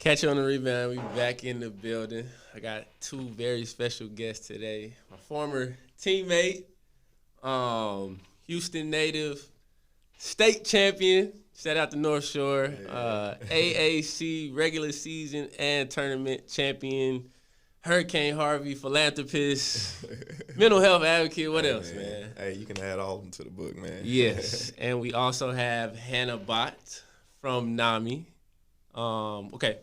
Catch you on the rebound. We back in the building. I got two very special guests today. My former teammate, Houston native, state champion. Shout out to North Shore. AAC regular season and tournament champion. Hurricane Harvey, philanthropist, mental health advocate. What else, man? Hey, you can add all of them to the book, man. Yes, and we also have Hannah Bott from NAMI. Okay,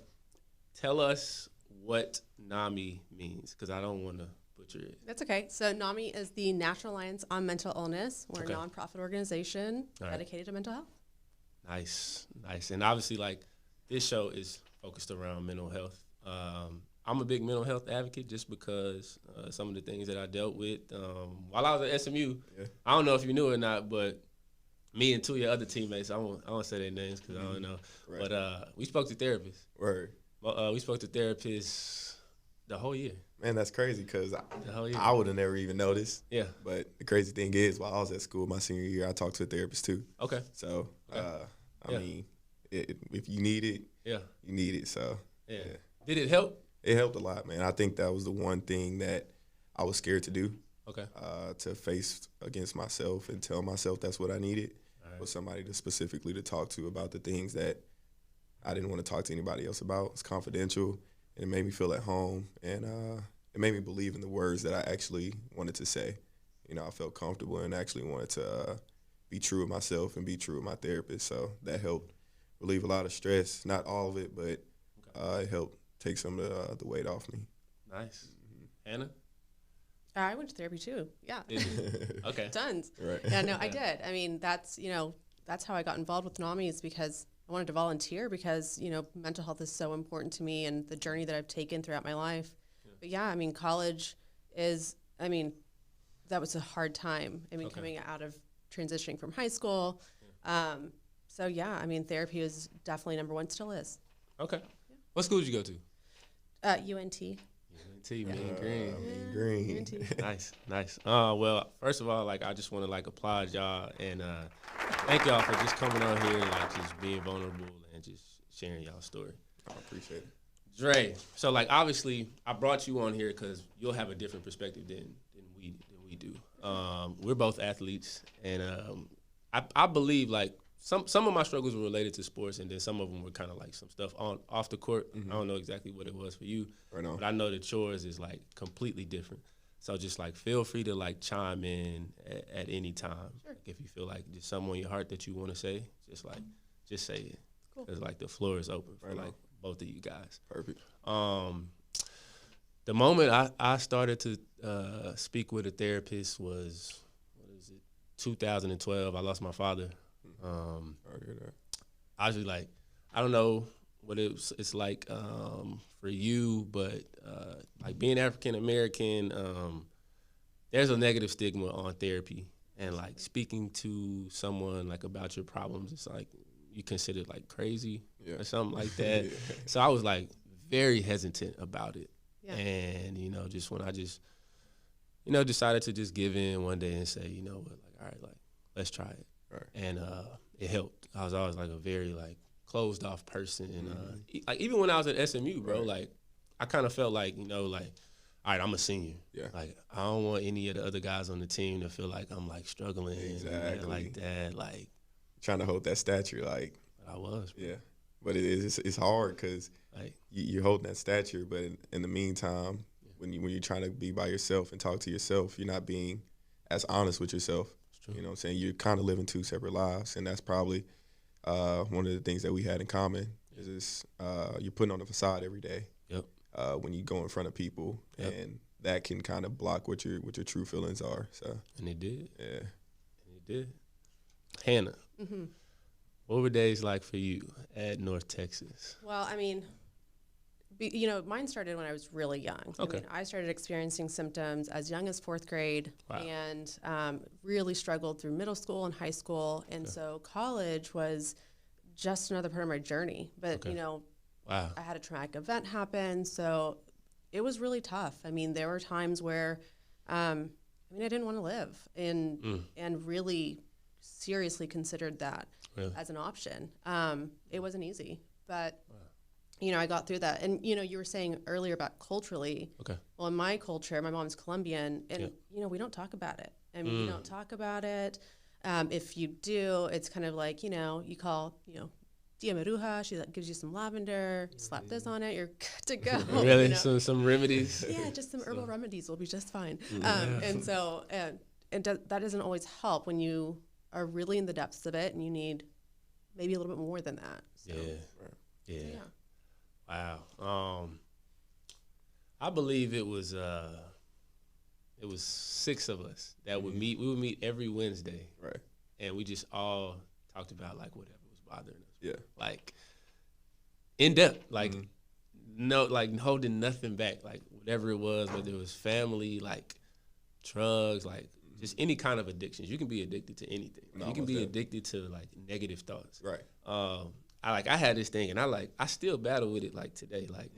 tell us what NAMI means, because I don't want to butcher it. That's okay. So NAMI is the National Alliance on Mental Illness. We're a nonprofit organization dedicated to mental health. Nice. And obviously, like, this show is focused around mental health. I'm a big mental health advocate just because some of the things that I dealt with while I was at SMU. Yeah. I don't know if you knew it or not, but me and two of your other teammates, I won't say their names because I don't know. Right. But we spoke to therapists. Word. We spoke to therapists the whole year. Man, that's crazy because I would have never even noticed. Yeah. But the crazy thing is, while I was at school my senior year, I talked to a therapist too. Okay. So, I mean, if you need it, you need it. So, yeah. Did it help? It helped a lot, man. I think that was the one thing that I was scared to do. Okay. To face against myself and tell myself that's what I needed. Right. Was somebody to specifically to talk to about the things that I didn't want to talk to anybody else about. It's confidential, and it made me feel at home, and it made me believe in the words that I actually wanted to say. You know, I felt comfortable and actually wanted to be true with myself and be true with my therapist. So that helped relieve a lot of stress. Not all of it, but it helped take some of the weight off me. Nice. Hannah? I went to therapy too. Yeah. Okay. Tons. Right. Yeah, no, I did. I mean, that's how I got involved with NAMI, is because I wanted to volunteer because, mental health is so important to me and the journey that I've taken throughout my life. Yeah. But yeah, I mean, college that was a hard time. I mean, coming out of transitioning from high school. Yeah. So yeah, I mean, therapy is definitely number one, still is. Okay. Yeah. What school did you go to? UNT. Green. UNT. Nice. Well, first of all, I just want to applaud y'all and thank y'all for just coming on here and just being vulnerable and just sharing y'all's story. I appreciate it. Dre, so obviously I brought you on here because you'll have a different perspective than we do. We're both athletes, and I believe some of my struggles were related to sports, and then some of them were kind of some stuff off the court. Mm-hmm. I don't know exactly what it was for you, but I know that yours is completely different. So just feel free to chime in at any time. Sure. If you feel just something on your heart that you want to say, just say it. Cool. Because the floor is open for both of you guys. Perfect. The moment I started to speak with a therapist was 2012. I lost my father. I was I don't know what it's like for you, but being African American, there's a negative stigma on therapy, and speaking to someone about your problems, it's you considered crazy or something like that. Yeah. So I was very hesitant about it, and just when I decided to just give in one day and say, all right, let's try it. Right. And it helped. I was always a very closed off person, and even when I was at SMU, bro, I kind of felt all right, I'm a senior. Yeah. I don't want any of the other guys on the team to feel I'm struggling like that, trying to hold that stature, I was. Bro. Yeah, but it's hard because you're holding that stature, but in the meantime, when you're trying to be by yourself and talk to yourself, you're not being as honest with yourself. You know what I'm saying? You're kind of living two separate lives, and that's probably one of the things that we had in common is you're putting on a facade every day. Yep. When you go in front of people, and that can kind of block what your true feelings are. So. And it did. Yeah. And it did. Hannah, what were days like for you at North Texas? Well, I mean, mine started when I was really young. Okay. I mean, I started experiencing symptoms as young as 4th grade. Wow. And really struggled through middle school and high school. And so college was just another part of my journey. But, wow. I had a traumatic event happen. So it was really tough. I mean, there were times where, I didn't want to live and really seriously considered that as an option. It wasn't easy, but you know, I got through that. And, you know, you were saying earlier about culturally. Okay. Well, in my culture, my mom's Colombian, and, you know, we don't talk about it. I mean, we don't talk about it. If you do, it's kind of like, you know, you call, you know, Tia Maruja, she gives you some lavender, slap this on it, you're good to go. Really? You know? Some remedies? Yeah, just some herbal remedies will be just fine. And so, that doesn't always help when you are really in the depths of it and you need maybe a little bit more than that. So, Yeah. Wow. I believe it was 6 of us that would meet. We would meet every Wednesday. Right. And we just all talked about like whatever was bothering us. Yeah. Like in depth, like no, like holding nothing back, like whatever it was, whether it was family, like drugs, like just any kind of addictions. You can be addicted to anything. You can be addicted to like negative thoughts. Right. I had this thing, and I still battle with it like today. Like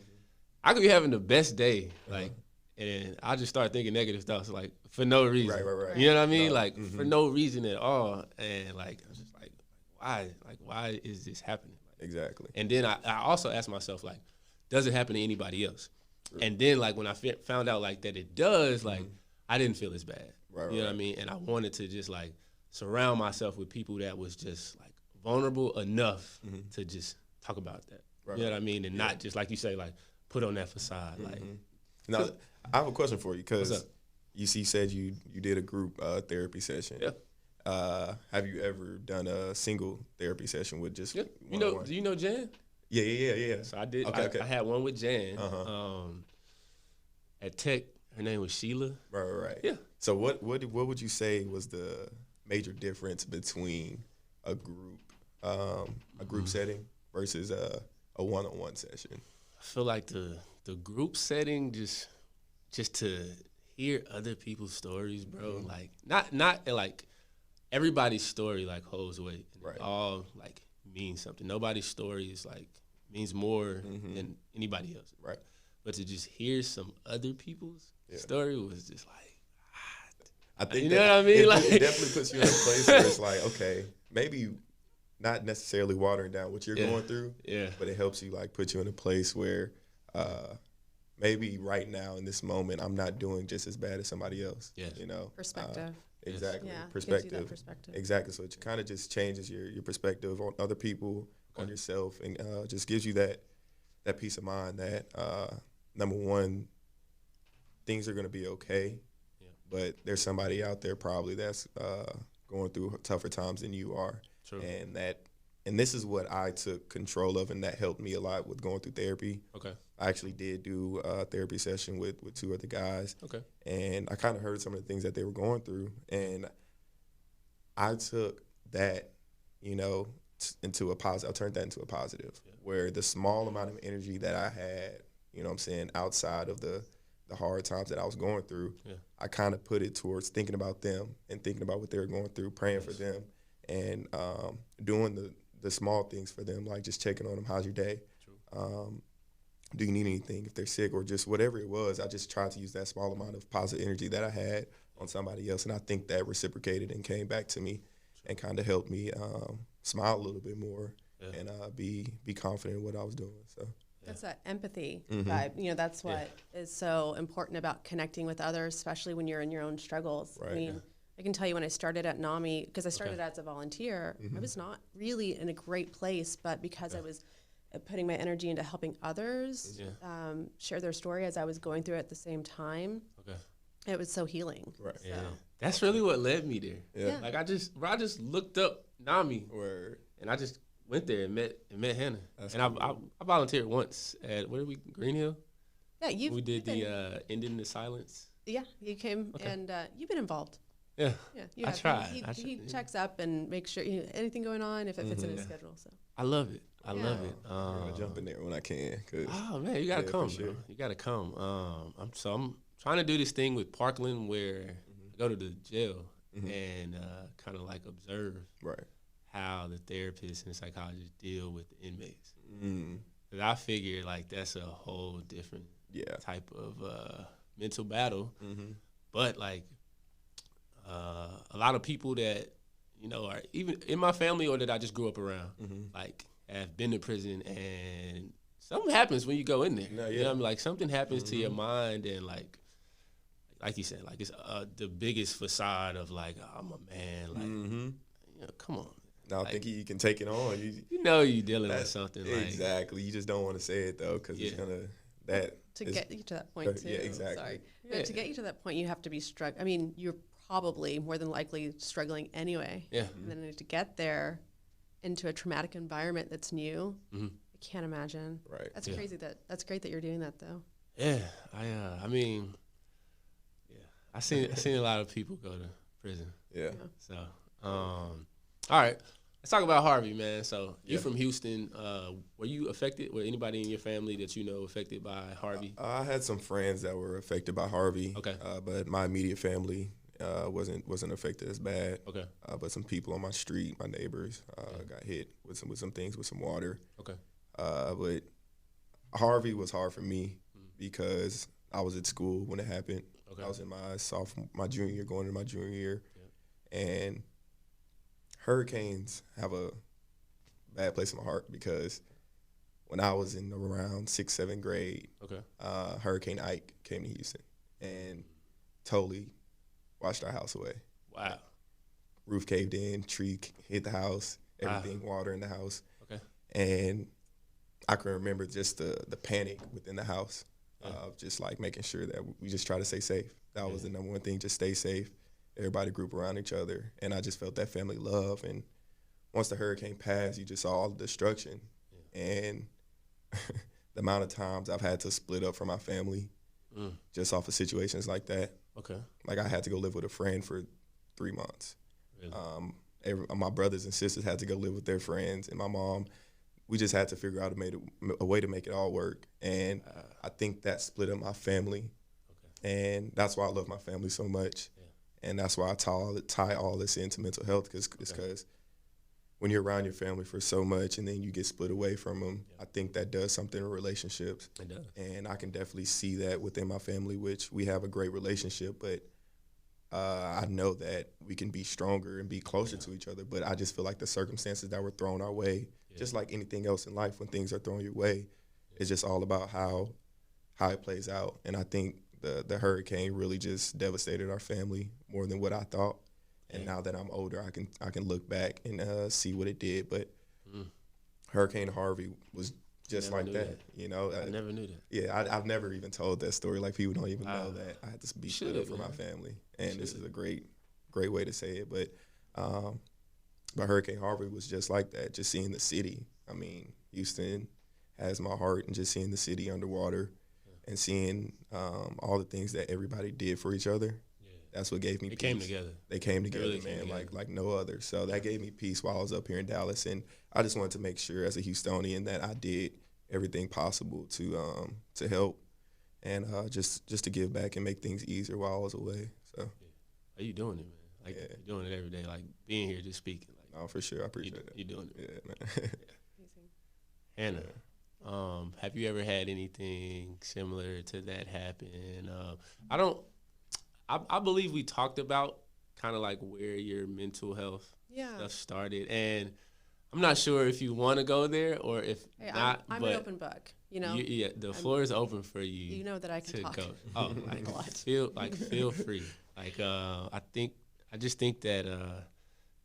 I could be having the best day, like, and I just start thinking negative thoughts, like for no reason. Right. You know what I mean? Like for no reason at all, and like I'm just like, why? Like why is this happening? Like, Exactly. and then I also ask myself, like, does it happen to anybody else? And then like when I found out like that it does, like I didn't feel as bad. You know what I mean? And I wanted to just like surround myself with people that was just like vulnerable enough to just talk about that. You know what I mean? And not just like you say, like put on that facade. Like now, I have a question for you because you said you did a group therapy session. Yeah. Have you ever done a single therapy session with just do you know Jan? Yeah. So I did. Okay. I had one with Jan. At Tech, her name was Sheila. Right. Yeah. So what would you say was the major difference between a group setting versus a one-on-one session? I feel like the group setting just to hear other people's stories, bro. Like not like everybody's story like holds weight. And it all like means something. Nobody's story is like means more than anybody else. Right. But to just hear some other people's story was just like, I think you know what I mean? It definitely puts you in a place where it's like, okay, maybe not necessarily watering down what you're going through, but it helps you like put you in a place where maybe right now in this moment I'm not doing just as bad as somebody else. You know, perspective. Exactly, Yeah, perspective. gives you that perspective. Exactly. So it kind of just changes your perspective on other people, on yourself, and just gives you that peace of mind that number one, things are going to be okay. But there's somebody out there probably that's going through tougher times than you are. True. And this is what I took control of, and that helped me a lot with going through therapy. Okay. I actually did do a therapy session with 2 other guys. Okay. And I kind of heard some of the things that they were going through, and I took that, you know, into a positive. I turned that into a positive, where the small amount of energy that I had, you know what I'm saying, outside of the hard times that I was going through, I kind of put it towards thinking about them and thinking about what they were going through, praying for them, and doing the small things for them, like just checking on them. How's your day? Do you need anything if they're sick, or just whatever it was. I just tried to use that small amount of positive energy that I had on somebody else, and I think that reciprocated and came back to me and kind of helped me smile a little bit more and be confident in what I was doing. So. That's that empathy vibe. You know, that's what is so important about connecting with others, especially when you're in your own struggles. Right. I mean, I can tell you when I started at NAMI, because I started as a volunteer, I was not really in a great place, but because I was putting my energy into helping others share their story as I was going through it at the same time, it was so healing. Right. So. Yeah. That's really what led me there. Yeah. Like I just looked up NAMI, and I just went there and met Hannah. That's and cool. I volunteered once at Green Hill. Yeah, we did the Ending the Silence. Yeah, you came and you've been involved. Yeah, you I have. tried. He checks up and makes sure anything going on if it fits in his schedule. So I love it. I love it. I'm gonna jump in there when I can. Oh man, you gotta come, bro. You gotta come. I'm trying to do this thing with Parkland where I go to the jail and kind of like observe how the therapists and psychologists deal with the inmates. Because I figure like that's a whole different type of mental battle. But like a lot of people that, you know, are even in my family or that I just grew up around, like have been to prison, and something happens when you go in there. No, You know what I mean? Like something happens to your mind, and like you said, like it's the biggest facade of like, oh, I'm a man. Like, you know, come on. I don't think you can take it on. You know you're dealing with something. Exactly. You just don't want to say it though, because it's gonna get you to that point too. Yeah, exactly. Sorry, but to get you to that point, you have to be I mean, you're probably more than likely struggling anyway. Yeah. And then to get there into a traumatic environment that's new, I can't imagine. Right. That's crazy. That's great that you're doing that though. Yeah. I mean, I seen a lot of people go to prison. Yeah. So, all right. Let's talk about Harvey, man. So you're from Houston. Were you affected? Were anybody in your family that you know affected by Harvey? I had some friends that were affected by Harvey. Okay. But my immediate family wasn't affected as bad. Okay. But some people on my street, my neighbors, got hit with some things, with some water. Okay. But Harvey was hard for me because I was at school when it happened. Okay. I was in my junior year, going into my junior year, and hurricanes have a bad place in my heart because when I was in around 6th, 7th grade, Hurricane Ike came to Houston and totally washed our house away. Wow. Roof caved in, tree hit the house, everything, water in the house. Okay. And I can remember just the panic within the house of just like making sure that we just try to stay safe. That was the number one thing, just stay safe. Everybody group around each other, and I just felt that family love. And once the hurricane passed, you just saw all the destruction, and the amount of times I've had to split up from my family just off of situations like that. Okay. Like I had to go live with a friend for 3 months. Really? My brothers and sisters had to go live with their friends, and my mom. We just had to figure out a way to make it all work, and I think that split up my family, and that's why I love my family so much. And that's why I tie all this into mental health, because when you're around your family for so much and then you get split away from them, I think that does something in relationships. It does. And I can definitely see that within my family, which we have a great relationship, but I know that we can be stronger and be closer to each other. But I just feel like the circumstances that were thrown our way, just like anything else in life, when things are thrown your way, it's just all about how it plays out. And I think the hurricane really just devastated our family more than what I thought. And now that I'm older, I can look back and see what it did. But Hurricane Harvey was just like that. You know, I never knew that. Yeah, I've never even told that story. Like people don't even know that I had to be split up from my family. And this is a great way to say it. But Hurricane Harvey was just like that. Just seeing the city. I mean, Houston has my heart, and just seeing the city underwater. And seeing all the things that everybody did for each other, that's what gave me peace. Came together. They came together, really man, came together. like no other. So that gave me peace while I was up here in Dallas. And I just wanted to make sure as a Houstonian that I did everything possible to help and just to give back and make things easier while I was away. So Are you doing it, man? Like you're doing it every day, like being here, just speaking. Like, no, for sure. I appreciate it. You're doing it. Yeah, man. Hannah. Have you ever had anything similar to that happen? I believe we talked about kind of like where your mental health stuff started, and I'm not sure if you want to go there or if not. I'm an open book, you know. The floor is open for you. You know that I can talk. Go. Oh, feel free. Like I just think that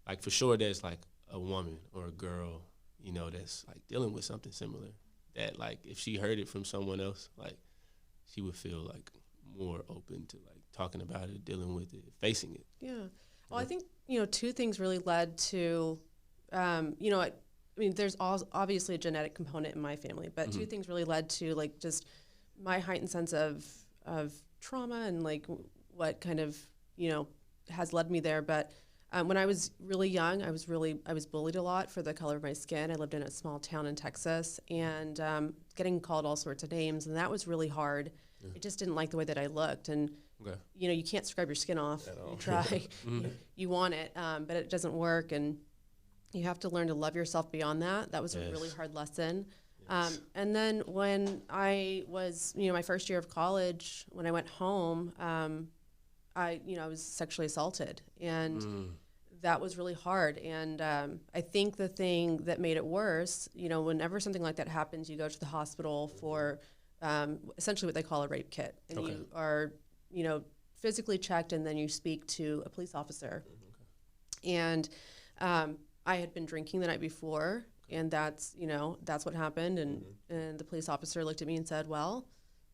like for sure there's like a woman or a girl, you know, that's like dealing with something similar. That like if she heard it from someone else, like she would feel like more open to like talking about it, dealing with it, facing it. Yeah. Well, I think, you know, two things really led to, you know, I mean, there's obviously a genetic component in my family, but two things really led to like just my heightened sense of trauma and like what kind of, you know, has led me there. But when I was really young, I was bullied a lot for the color of my skin. I lived in a small town in Texas and getting called all sorts of names, and that was really hard. Yeah. I just didn't like the way that I looked, and you know, you can't scrub your skin off. You try, you want it, but it doesn't work, and you have to learn to love yourself beyond that. That was a really hard lesson. Yes. And then when I was, you know, my first year of college, when I went home, I was sexually assaulted, and that was really hard. And I think the thing that made it worse, whenever something like that happens, you go to the hospital for essentially what they call a rape kit. And you are, physically checked, and then you speak to a police officer. And I had been drinking the night before, and that's what happened. And the police officer looked at me and said, well,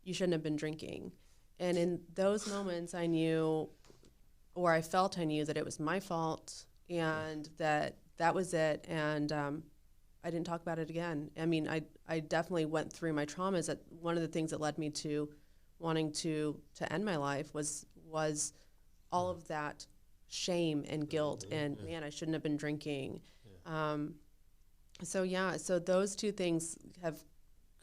you shouldn't have been drinking. And in those moments, I knew, or I felt I knew, that it was my fault and that was it. And I didn't talk about it again. I mean, I definitely went through my traumas. That one of the things that led me to wanting to end my life was all of that shame and guilt and, man, I shouldn't have been drinking. So those two things have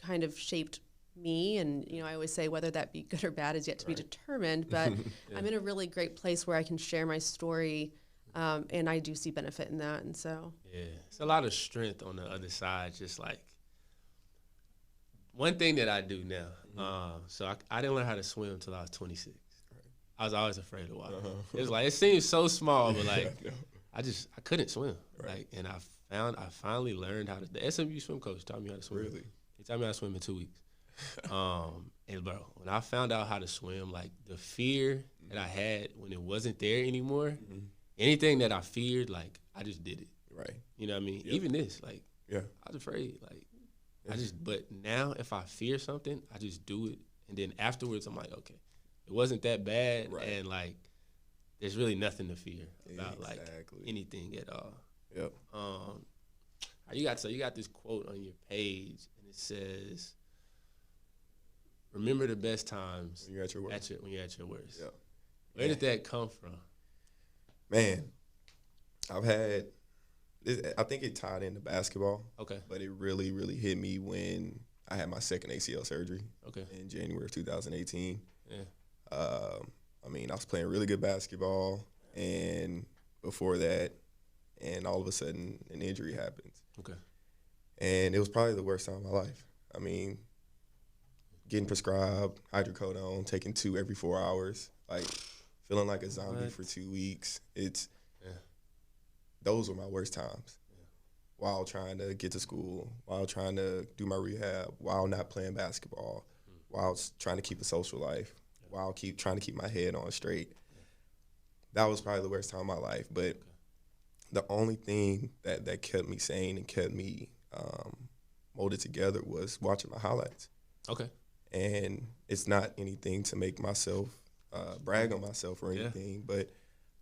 kind of shaped me, and I always say whether that be good or bad is yet to be determined, but I'm in a really great place where I can share my story, and I do see benefit in that. And so it's a lot of strength on the other side. Just like one thing that I do now, so I didn't learn how to swim until I was 26. I was always afraid of water. It was like, it seems so small, but like I couldn't swim. And I finally learned how to. The SMU swim coach taught me how to swim. Really? He taught me how to swim in 2 weeks. And bro, when I found out how to swim, like the fear that I had when it wasn't there anymore, anything that I feared, like I just did it. Right. You know what I mean? Yep. Even this, like, yeah, I was afraid. Like, but now if I fear something, I just do it. And then afterwards, I'm like, okay, it wasn't that bad. Right. And like, there's really nothing to fear about like anything at all. Yep. You got this quote on your page, and it says, "Remember the best times when you're at your worst." When you're at your worst. Yep. Where did that come from? Man, I've had. I think it tied into basketball. Okay. But it really, really hit me when I had my second ACL surgery. Okay. In January of 2018. Yeah. I mean, I was playing really good basketball, and before that, and all of a sudden, an injury happens. Okay. And it was probably the worst time of my life. I mean, getting prescribed hydrocodone, taking 2 every 4 hours, like feeling like a zombie for 2 weeks. Those were my worst times. Yeah. While trying to get to school, while trying to do my rehab, while not playing basketball, while trying to keep a social life, while trying to keep my head on straight. That was probably the worst time of my life. But the only thing that kept me sane and kept me molded together was watching my highlights. Okay. And it's not anything to make myself brag on myself or anything, but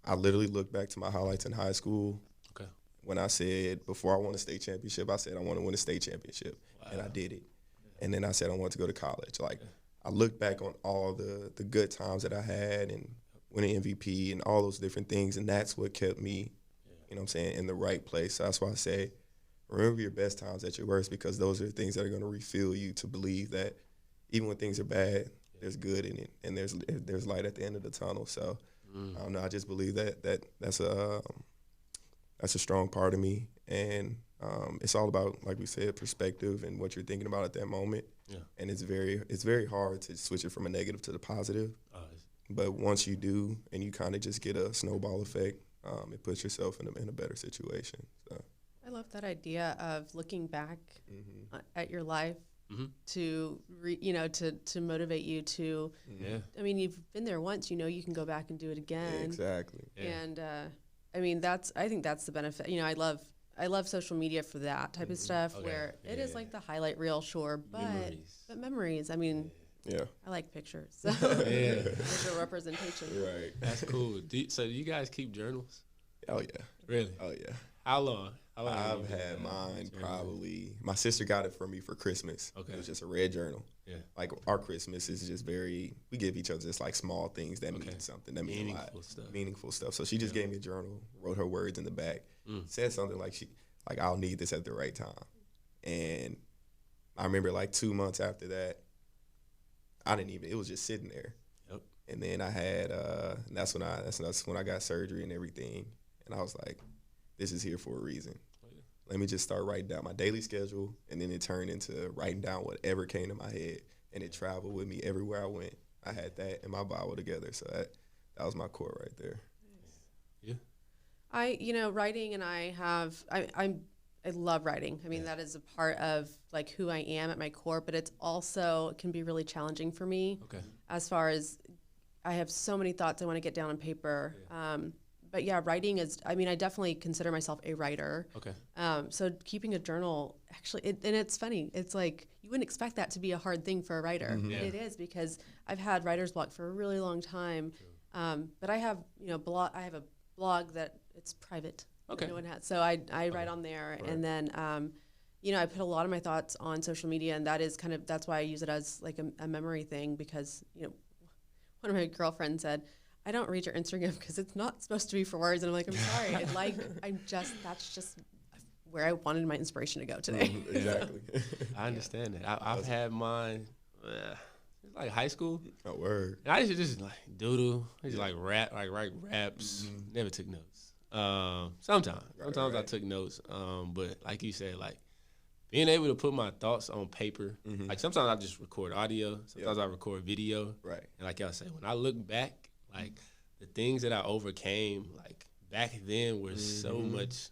I literally looked back to my highlights in high school. Okay. When I said, before I won a state championship, I said I want to win a state championship. Wow. And I did it. And then I said I wanted to go to college. Like, I looked back on all the good times that I had and winning MVP and all those different things, and that's what kept me, you know what I'm saying, in the right place. So that's why I say, remember your best times at your worst, because those are the things that are going to refill you to believe that even when things are bad, there's good in it, and there's light at the end of the tunnel. So I don't know. I just believe that's a strong part of me, and it's all about, like we said, perspective and what you're thinking about at that moment. Yeah. And it's very hard to switch it from a negative to the positive. But once you do, and you kind of just get a snowball effect, it puts yourself in a better situation. So I love that idea of looking back at your life to to motivate you to. Yeah. I mean, you've been there once. You can go back and do it again. Yeah, exactly. Yeah. And I mean, I think that's the benefit. I love social media for that type of stuff, where it is like the highlight reel, sure, but memories. I mean. Yeah, I like pictures. So visual representation. Right. That's cool. So do you guys keep journals? Oh yeah. Really? Oh yeah. How long? I've had mine probably. My sister got it for me for Christmas. Okay. It was just a red journal. Yeah. Like, our Christmas is just we give each other just like small things that mean something, that mean a lot. Meaningful stuff. So she just gave me a journal, wrote her words in the back, said something like I'll need this at the right time. And I remember like 2 months after that, it was just sitting there. Yep. And then I had, that's when I got surgery and everything. And I was like, this is here for a reason. Oh, yeah. Let me just start writing down my daily schedule. And then it turned into writing down whatever came to my head. And it traveled with me everywhere I went. I had that and my Bible together. So that was my core right there. Yeah. Writing, and I love writing. I mean, that is a part of like who I am at my core, but it can be really challenging for me. Okay. As far as I have so many thoughts I want to get down on paper. Yeah. But yeah, writing is, I definitely consider myself a writer. Okay. So keeping a journal, actually, and it's funny. It's like, you wouldn't expect that to be a hard thing for a writer. Mm-hmm. Yeah. It is, because I've had writer's block for a really long time. But I have, I have a blog that it's private. Okay. No one has. So I write on there. Right. And then, I put a lot of my thoughts on social media, and that's why I use it as like a memory thing, because, one of my girlfriends said, I don't read your Instagram because it's not supposed to be for words. And I'm like, I'm sorry. That's just where I wanted my inspiration to go today. Exactly. I understand that. I've had mine, it's like high school. Oh, word. And I used to just like doodle. I used to write raps. Mm-hmm. Never took notes. Sometimes I took notes. But like you said, like being able to put my thoughts on paper. Mm-hmm. Like sometimes I just record audio. Sometimes I record video. Right. And like y'all say, when I look back, like the things that I overcame, like back then, were so much,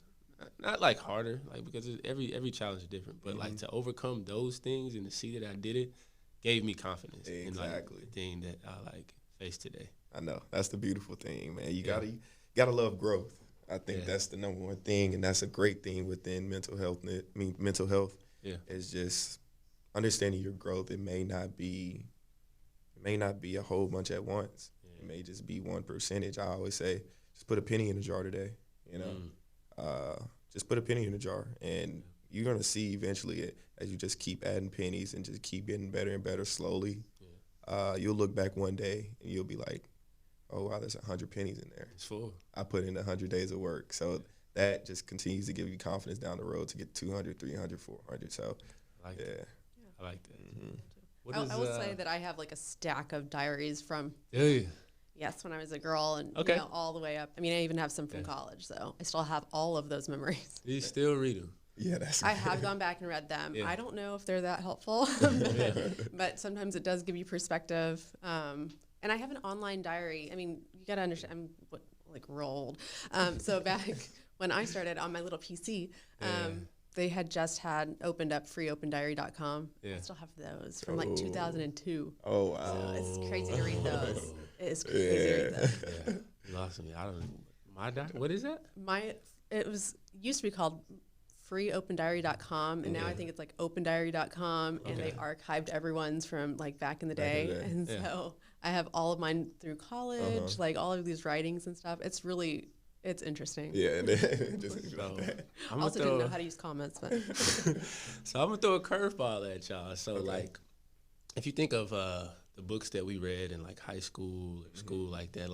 not like harder, like because every challenge is different, but like to overcome those things and to see that I did it gave me confidence in like the thing that I like face today. I know, that's the beautiful thing, man. You gotta love growth. I think that's the number one thing, and that's a great thing within mental health. Mental health is just understanding your growth. It may not be a whole bunch at once. It may just be one percentage. I always say, just put a penny in the jar today. Just put a penny in the jar, and you're gonna see eventually, as you just keep adding pennies and just keep getting better and better slowly. You'll look back one day and you'll be like, oh wow, there's 100 pennies in there. It's full. I put in 100 days of work. So that just continues to give you confidence down the road to get 200, 300, 400. So I like that. I like that. Mm-hmm. I will say that I have like a stack of diaries from. Yes, when I was a girl, and all the way up. I even have some from college, so I still have all of those memories. You still read them? Yeah, I have gone back and read them. I don't know if they're that helpful, but sometimes it does give you perspective. And I have an online diary. You got to understand, I'm real old. So back when I started on my little PC, they had just opened up freeopendiary.com. I still have those from 2002. Oh, wow. So it's crazy to read those. It's crazy to read those. You lost me. I don't know. My diary? What is that? It used to be called freeopendiary.com, and now I think it's like opendiary.com, and they archived everyone's from back in the day. And so I have all of mine through college, all of these writings and stuff. It's interesting. Yeah, I also didn't know how to use comments, but so I'm gonna throw a curveball at y'all. So if you think of the books that we read in high school or school like that,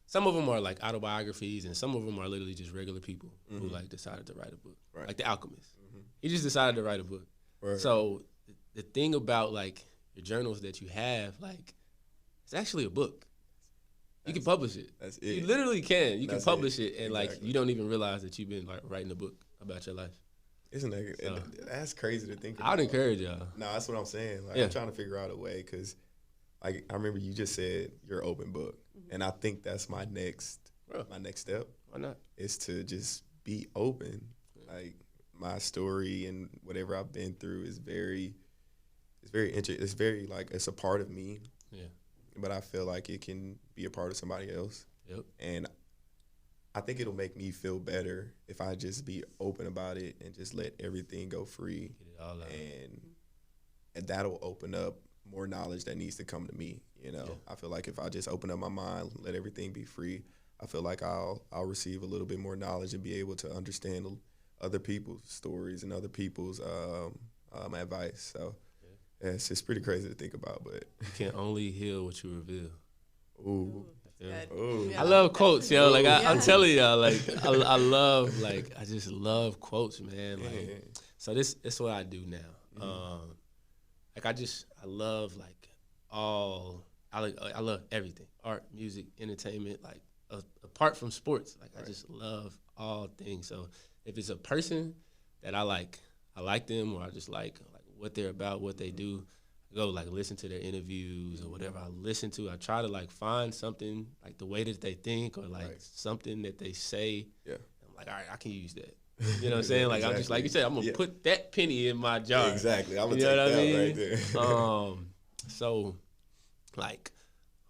some of them are autobiographies, and some of them are literally just regular people who decided to write a book. Right. Like The Alchemist, he just decided to write a book. Right. So the thing about your journals that you have, it's actually a book. You can publish it. That's it. You literally can. You can publish it, and you don't even realize that you've been writing a book about your life. Isn't that? So, that's crazy to think about. I'd encourage y'all. No, that's what I'm saying. I'm trying to figure out a way, because I remember you just said you're open book, and I think that's my next step. Why not? Is to just be open. My story and whatever I've been through is very interesting. It's very it's a part of me. Yeah. But I feel like it can be a part of somebody else. Yep. And I think it'll make me feel better if I just be open about it and just let everything go free. Get it all out. And that'll open up more knowledge that needs to come to me. Yeah. I feel like if I just open up my mind, let everything be free, I feel like I'll receive a little bit more knowledge and be able to understand other people's stories and other people's advice. So. Yeah, it's pretty crazy to think about, but you can only heal what you reveal. Ooh. Ooh. I love quotes, yo. I'm telling y'all, I just love quotes, man. So this is what I do now. I love I love everything: art, music, entertainment. Apart from sports, I just love all things. So if it's a person that I like them, or I just like what they're about, what they do, I go listen to their interviews or whatever I listen to. I try to find something the way that they think, or something that they say like, all right, I can use that. You know what I'm saying? Like, Exactly. I'm just, like you said, I'm going to put that penny in my jar. Exactly. I'm going to take that right there. So, like,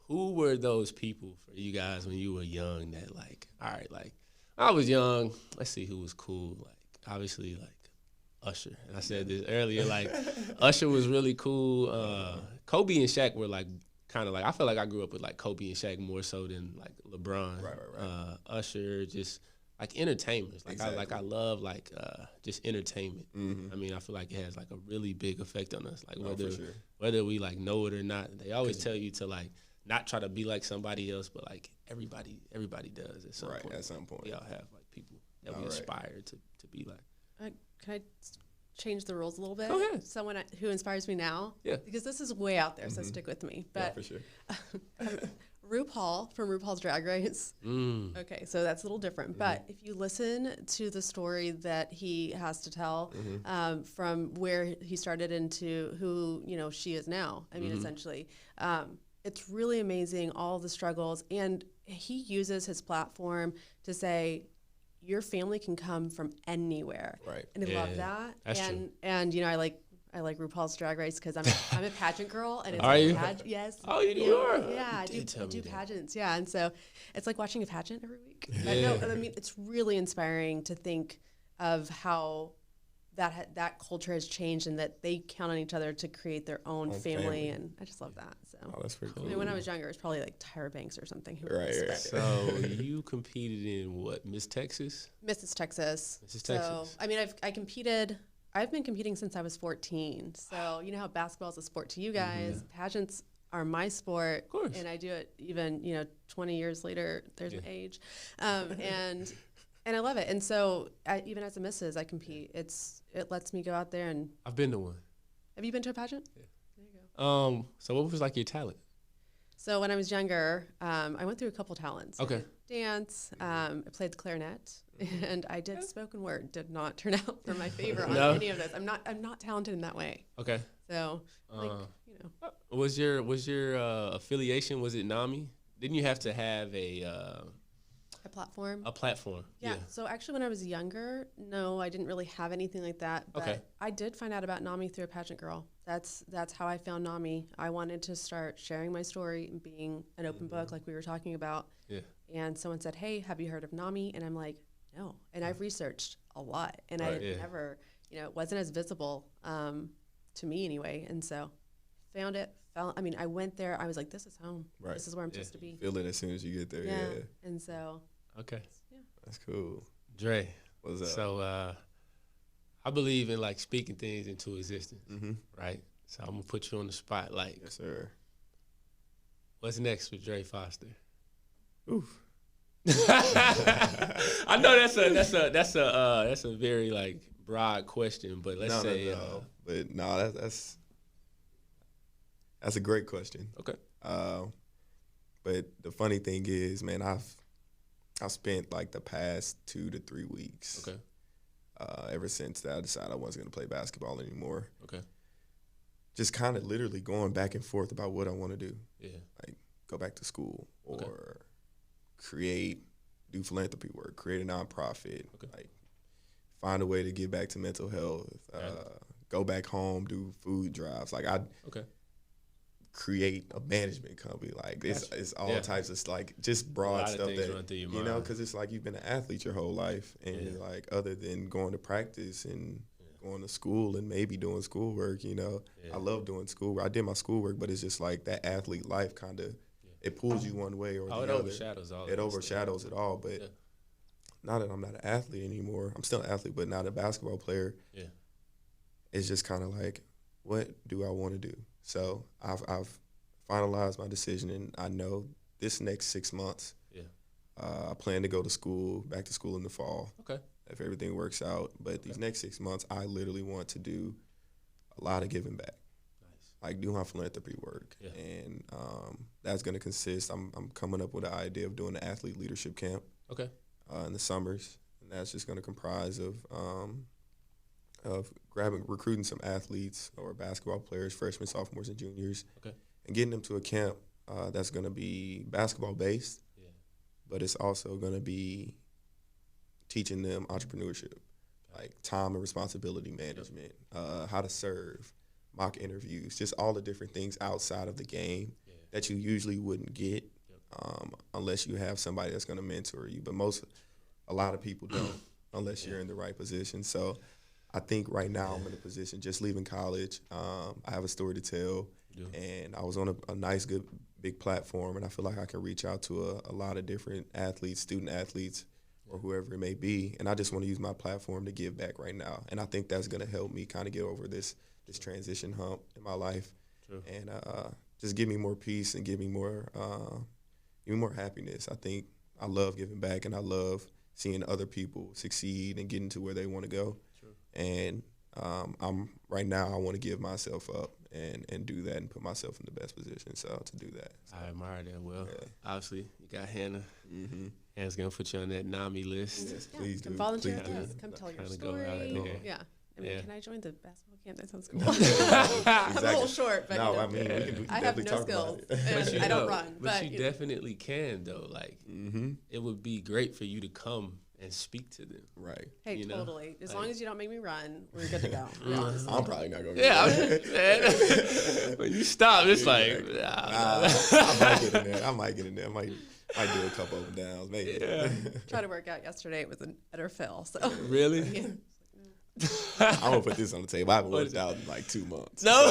who were those people for you guys when you were young that, like, all right, like, I was young. Let's see who was cool. Like, obviously, like, Usher. And I said this earlier, like, Usher was really cool. Kobe and Shaq were, like, kind of like, I feel like I grew up with, like, Kobe and Shaq more so than, like, LeBron. Right. Usher, just, like, entertainers. Like, Exactly. I love, like, just entertainment. Mm-hmm. I mean, I feel like it has, like, a really big effect on us. Like, For sure. whether we, like, know it or not. They always tell you to, like, not try to be like somebody else, but, like, everybody does at some point. Right, at some point. We all have, like, people that we aspire to be like. Can I change the rules a little bit? Go ahead. Someone who inspires me now? Yeah. Because this is way out there, so stick with me. But for sure. RuPaul from RuPaul's Drag Race. Okay, so that's a little different. But if you listen to the story that he has to tell from where he started into who, she is now, I mean, essentially, it's really amazing, all the struggles. And he uses his platform to say, your family can come from anywhere. Right. And I love that. That's true. And I like RuPaul's Drag Race because I'm a pageant girl, and it's Are you? Yes. Oh, you are? Yeah, I do pageants. Yeah, and so it's like watching a pageant every week. Yeah. I mean, it's really inspiring to think of how that culture has changed, and that they count on each other to create their own family, and I just love that. So. Oh, that's pretty cool. I mean, when I was younger, it was probably like Tyra Banks or something. Right. So you competed in what, Miss Texas? Mrs. Texas. Mrs. Texas. So, I mean, I've been competing since I was 14. So, you know how basketball is a sport to you guys. Pageants are my sport. Of course. And I do it even, 20 years later, there's an age. And I love it. And so even as a Mrs., I compete. It lets me go out there and. I've been to one. Have you been to a pageant? Yeah. There you go. So what was like your talent? So when I was younger, I went through a couple talents. Okay. I did dance. I played the clarinet, and I did spoken word. Did not turn out for my favor on any of this. I'm not talented in that way. Okay. So was your affiliation, was it NAMI? Didn't you have to have a platform? A platform. Yeah. So actually, when I was younger, no, I didn't really have anything like that. But I did find out about NAMI through a pageant girl. That's how I found NAMI. I wanted to start sharing my story and being an open book, like we were talking about. Yeah. And someone said, "Hey, have you heard of NAMI?" And I'm like, "No." And I've researched a lot, and I never, it wasn't as visible to me anyway. And so, found it. I went there. I was like, "This is home. Right. This is where I'm supposed to be." Feel it as soon as you get there. Yeah. And so. Okay. Yeah. That's cool. Dre. What's up? So I believe in like speaking things into existence, right? So I'm gonna put you on the spot. Like, yes, sir. What's next for Jarrey Foster? Oof. I know that's a very like broad question, but let's say. But no, that's a great question. Okay. But the funny thing is, man, I've spent like the past 2 to 3 weeks. Okay. Ever since I decided I wasn't going to play basketball anymore. Okay. Just kind of literally going back and forth about what I want to do. Yeah. Like go back to school or do philanthropy work, create a nonprofit, like find a way to give back to mental health, go back home, do food drives. Like create a management company. Like it's all types of like just broad stuff that because it's like you've been an athlete your whole life, and like other than going to practice and going to school and maybe doing schoolwork, I love doing schoolwork. I did my schoolwork, but it's just like that athlete life kind of it pulls you one way or the other. It overshadows it all. But now that I'm not an athlete anymore, I'm still an athlete, but not a basketball player. Yeah, it's just kind of like, what do I want to do? So I've finalized my decision, and I know this next 6 months, I plan to go back to school in the fall. Okay. If everything works out. But these next 6 months, I literally want to do a lot of giving back. Nice. Like do my philanthropy work. Yeah. And that's going to consist, I'm coming up with an idea of doing an athlete leadership camp. Okay. In the summers. And that's just going to comprise of recruiting some athletes or basketball players, freshmen, sophomores, and juniors, and getting them to a camp that's going to be basketball based, but it's also going to be teaching them entrepreneurship, like time and responsibility management, how to serve, mock interviews, just all the different things outside of the game that you usually wouldn't get unless you have somebody that's going to mentor you. But a lot of people don't unless you're in the right position. So I think right now I'm in a position, just leaving college, I have a story to tell, and I was on a nice, good, big platform, and I feel like I can reach out to a lot of different athletes, student athletes, or whoever it may be, and I just want to use my platform to give back right now. And I think that's going to help me kind of get over this transition hump in my life, and just give me more peace and give me more happiness. I think I love giving back, and I love seeing other people succeed and getting to where they want to go. And I'm right now, I want to give myself up and do that and put myself in the best position. So to do that, I admire that. Well, obviously you got Hannah. Hannah's gonna put you on that NAMI list. Yes, please do. Volunteer Please with do. us. Come tell your Kinda go story. out there. Yeah. I mean, can I join the basketball camp? That sounds cool. Exactly. I'm a little short, but No, you know, I mean, we can I have definitely no talk skills. about it. And I don't run, but you definitely can though. Like, it would be great for you to come and speak to them. Right. Hey, you know? totally. As long as you don't make me run, we're good to go. Honestly. I'm probably not going to Man, when you stop, it's like, I might get in there. I might do a couple up and downs, maybe. Tried to work out yesterday. It was an utter fail. So Really? Yeah. I'm going to put this on the table. I haven't worked out in like 2 months. No.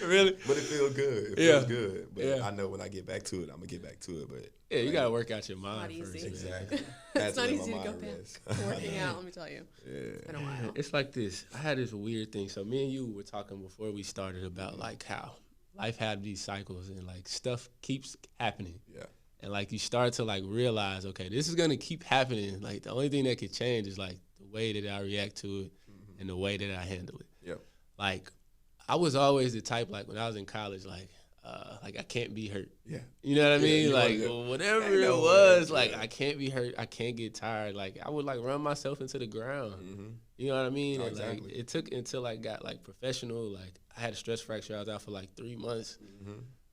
Really? But it feels good. It feels good. But I know when I get back to it, I'm going to get back to it. But Yeah, you got to work out your mind Not first. easy. Man. exactly. It's not let easy my to go mind back rest. to working out, let me tell you. It's been a while. It's like this. I had this weird thing. So me and you were talking before we started about like how life had these cycles and like stuff keeps happening. Yeah. And like you start to like realize, okay, this is gonna keep happening. Like the only thing that could change is like the way that I react to it and the way that I handle it. Yeah. Like I was always the type, like when I was in college, like I can't be hurt. Yeah. You know what I mean? you Like wasn't- whatever ain't it no was, way. like Yeah. I can't be hurt. I can't get tired. Like I would like run myself into the ground. You know what I mean? No, And like exactly. it took until I got like professional. Like I had a stress fracture. I was out for like 3 months.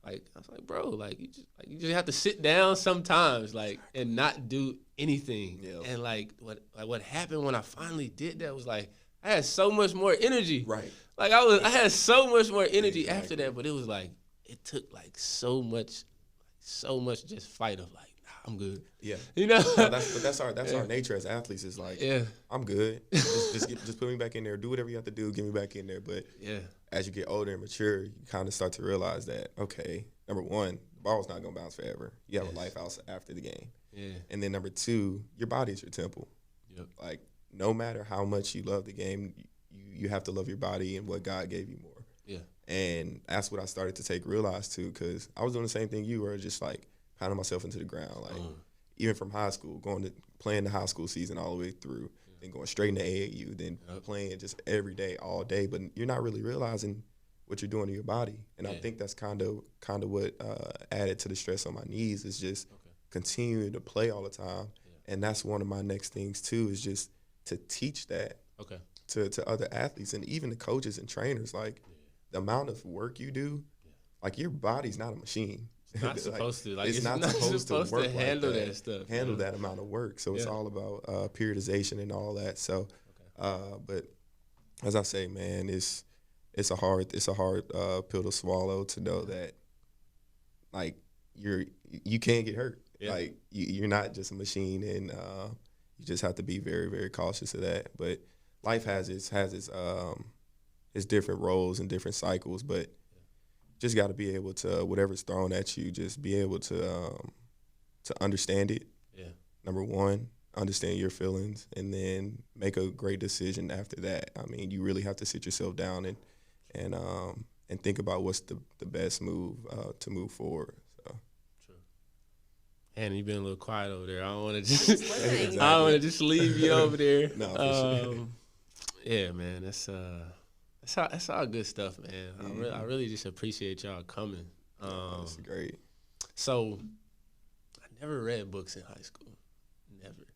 Like I was like, bro, like you just have to sit down sometimes, like and not do anything. Yeah. And like what happened when I finally did that was like I had so much more energy. Right. Like I had so much more energy Exactly. after that, but it was like it took like so much just fight of like, nah, I'm good. Yeah. You know? No, that's our nature as athletes is like, Yeah. I'm good. Just put me back in there. Do whatever you have to do. Get me back in there. But Yeah. as you get older and mature, you kind of start to realize that, okay, number one, the ball's not going to bounce forever. You have a life out after the game. Yeah. And then number two, your body's your temple. Yep. Like, no matter how much you love the game, you have to love your body and what God gave you more. Yeah. And that's what I started to realize too, because I was doing the same thing you were, just like pounding myself into the ground. Like, even from high school, playing the high school season all the way through, then going straight into AAU, then playing just every day, all day. But you're not really realizing what you're doing to your body. And I think that's kind of what added to the stress on my knees is just continuing to play all the time. And that's one of my next things too, is just to teach that to other athletes and even the coaches and trainers. Like the amount of work you do, like your body's not a machine. It's not supposed to. Like it's not supposed to work like handle that stuff. Handle that amount of work. So it's all about periodization and all that. So, but as I say, man, it's a hard pill to swallow to know that like you can get hurt. Yeah. Like you're not just a machine, and you just have to be very, very cautious of that. But life has its different roles and different cycles, but just got to be able to, whatever's thrown at you, just be able to understand it. Yeah. Number one, understand your feelings, and then make a great decision after that. I mean, you really have to sit yourself down and think about what's the best move to move forward. So. True. Hannah, you've been a little quiet over there. I don't want to just Exactly. I don't want to just leave you over there. No, for sure. Yeah, man, that's all good stuff, man. I really just appreciate y'all coming. That's great. So, I never read books in high school, never.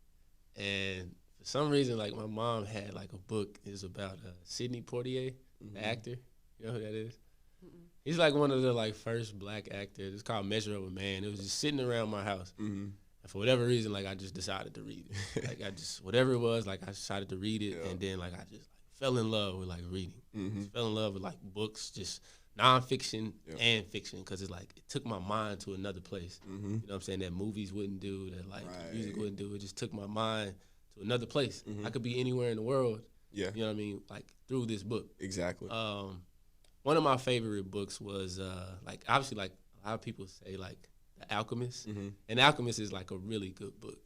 And for some reason, like my mom had like a book. It was about Sidney Poitier, the actor. You know who that is? He's like one of the like first black actors. It's called Measure of a Man. It was just sitting around my house. And And for whatever reason, like, I just decided to read it. Like, whatever it was, like, I decided to read it. And then, like, I just fell in love with, like, reading. Just fell in love with, like, books, just nonfiction and fiction, because it's like it took my mind to another place. You know what I'm saying? That movies wouldn't do, that like music wouldn't do. It just took my mind to another place. I could be anywhere in the world. You know what I mean? Like through this book. Exactly. One of my favorite books was like obviously like a lot of people say like The Alchemist, and The Alchemist is like a really good book.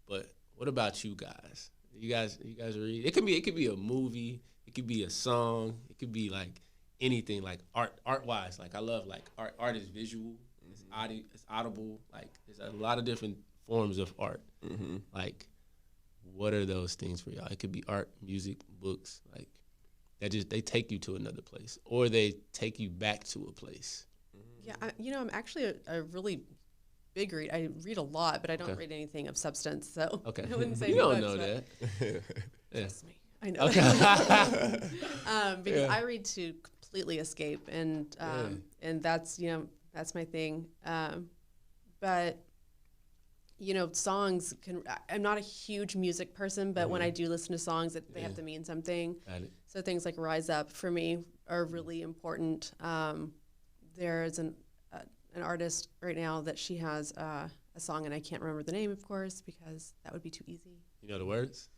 But what about you guys? You guys read? It could be a movie. It could be a song. It could be like anything, like art wise. Like I love like art is visual, it's audible, like there's a lot of different forms of art. Like what are those things for y'all? It could be art, music, books, like that just they take you to another place or they take you back to a place. Yeah, I'm actually a really big read. I read a lot, but I don't read anything of substance, so I wouldn't say you don't books, know that. Trust me, I know. Okay. Because I read to completely escape, and that's that's my thing. But songs can. I'm not a huge music person, but when I do listen to songs, they have to mean something. So things like "Rise Up" for me are really important. There's an artist right now that she has a song, and I can't remember the name, of course, because that would be too easy. You know the words?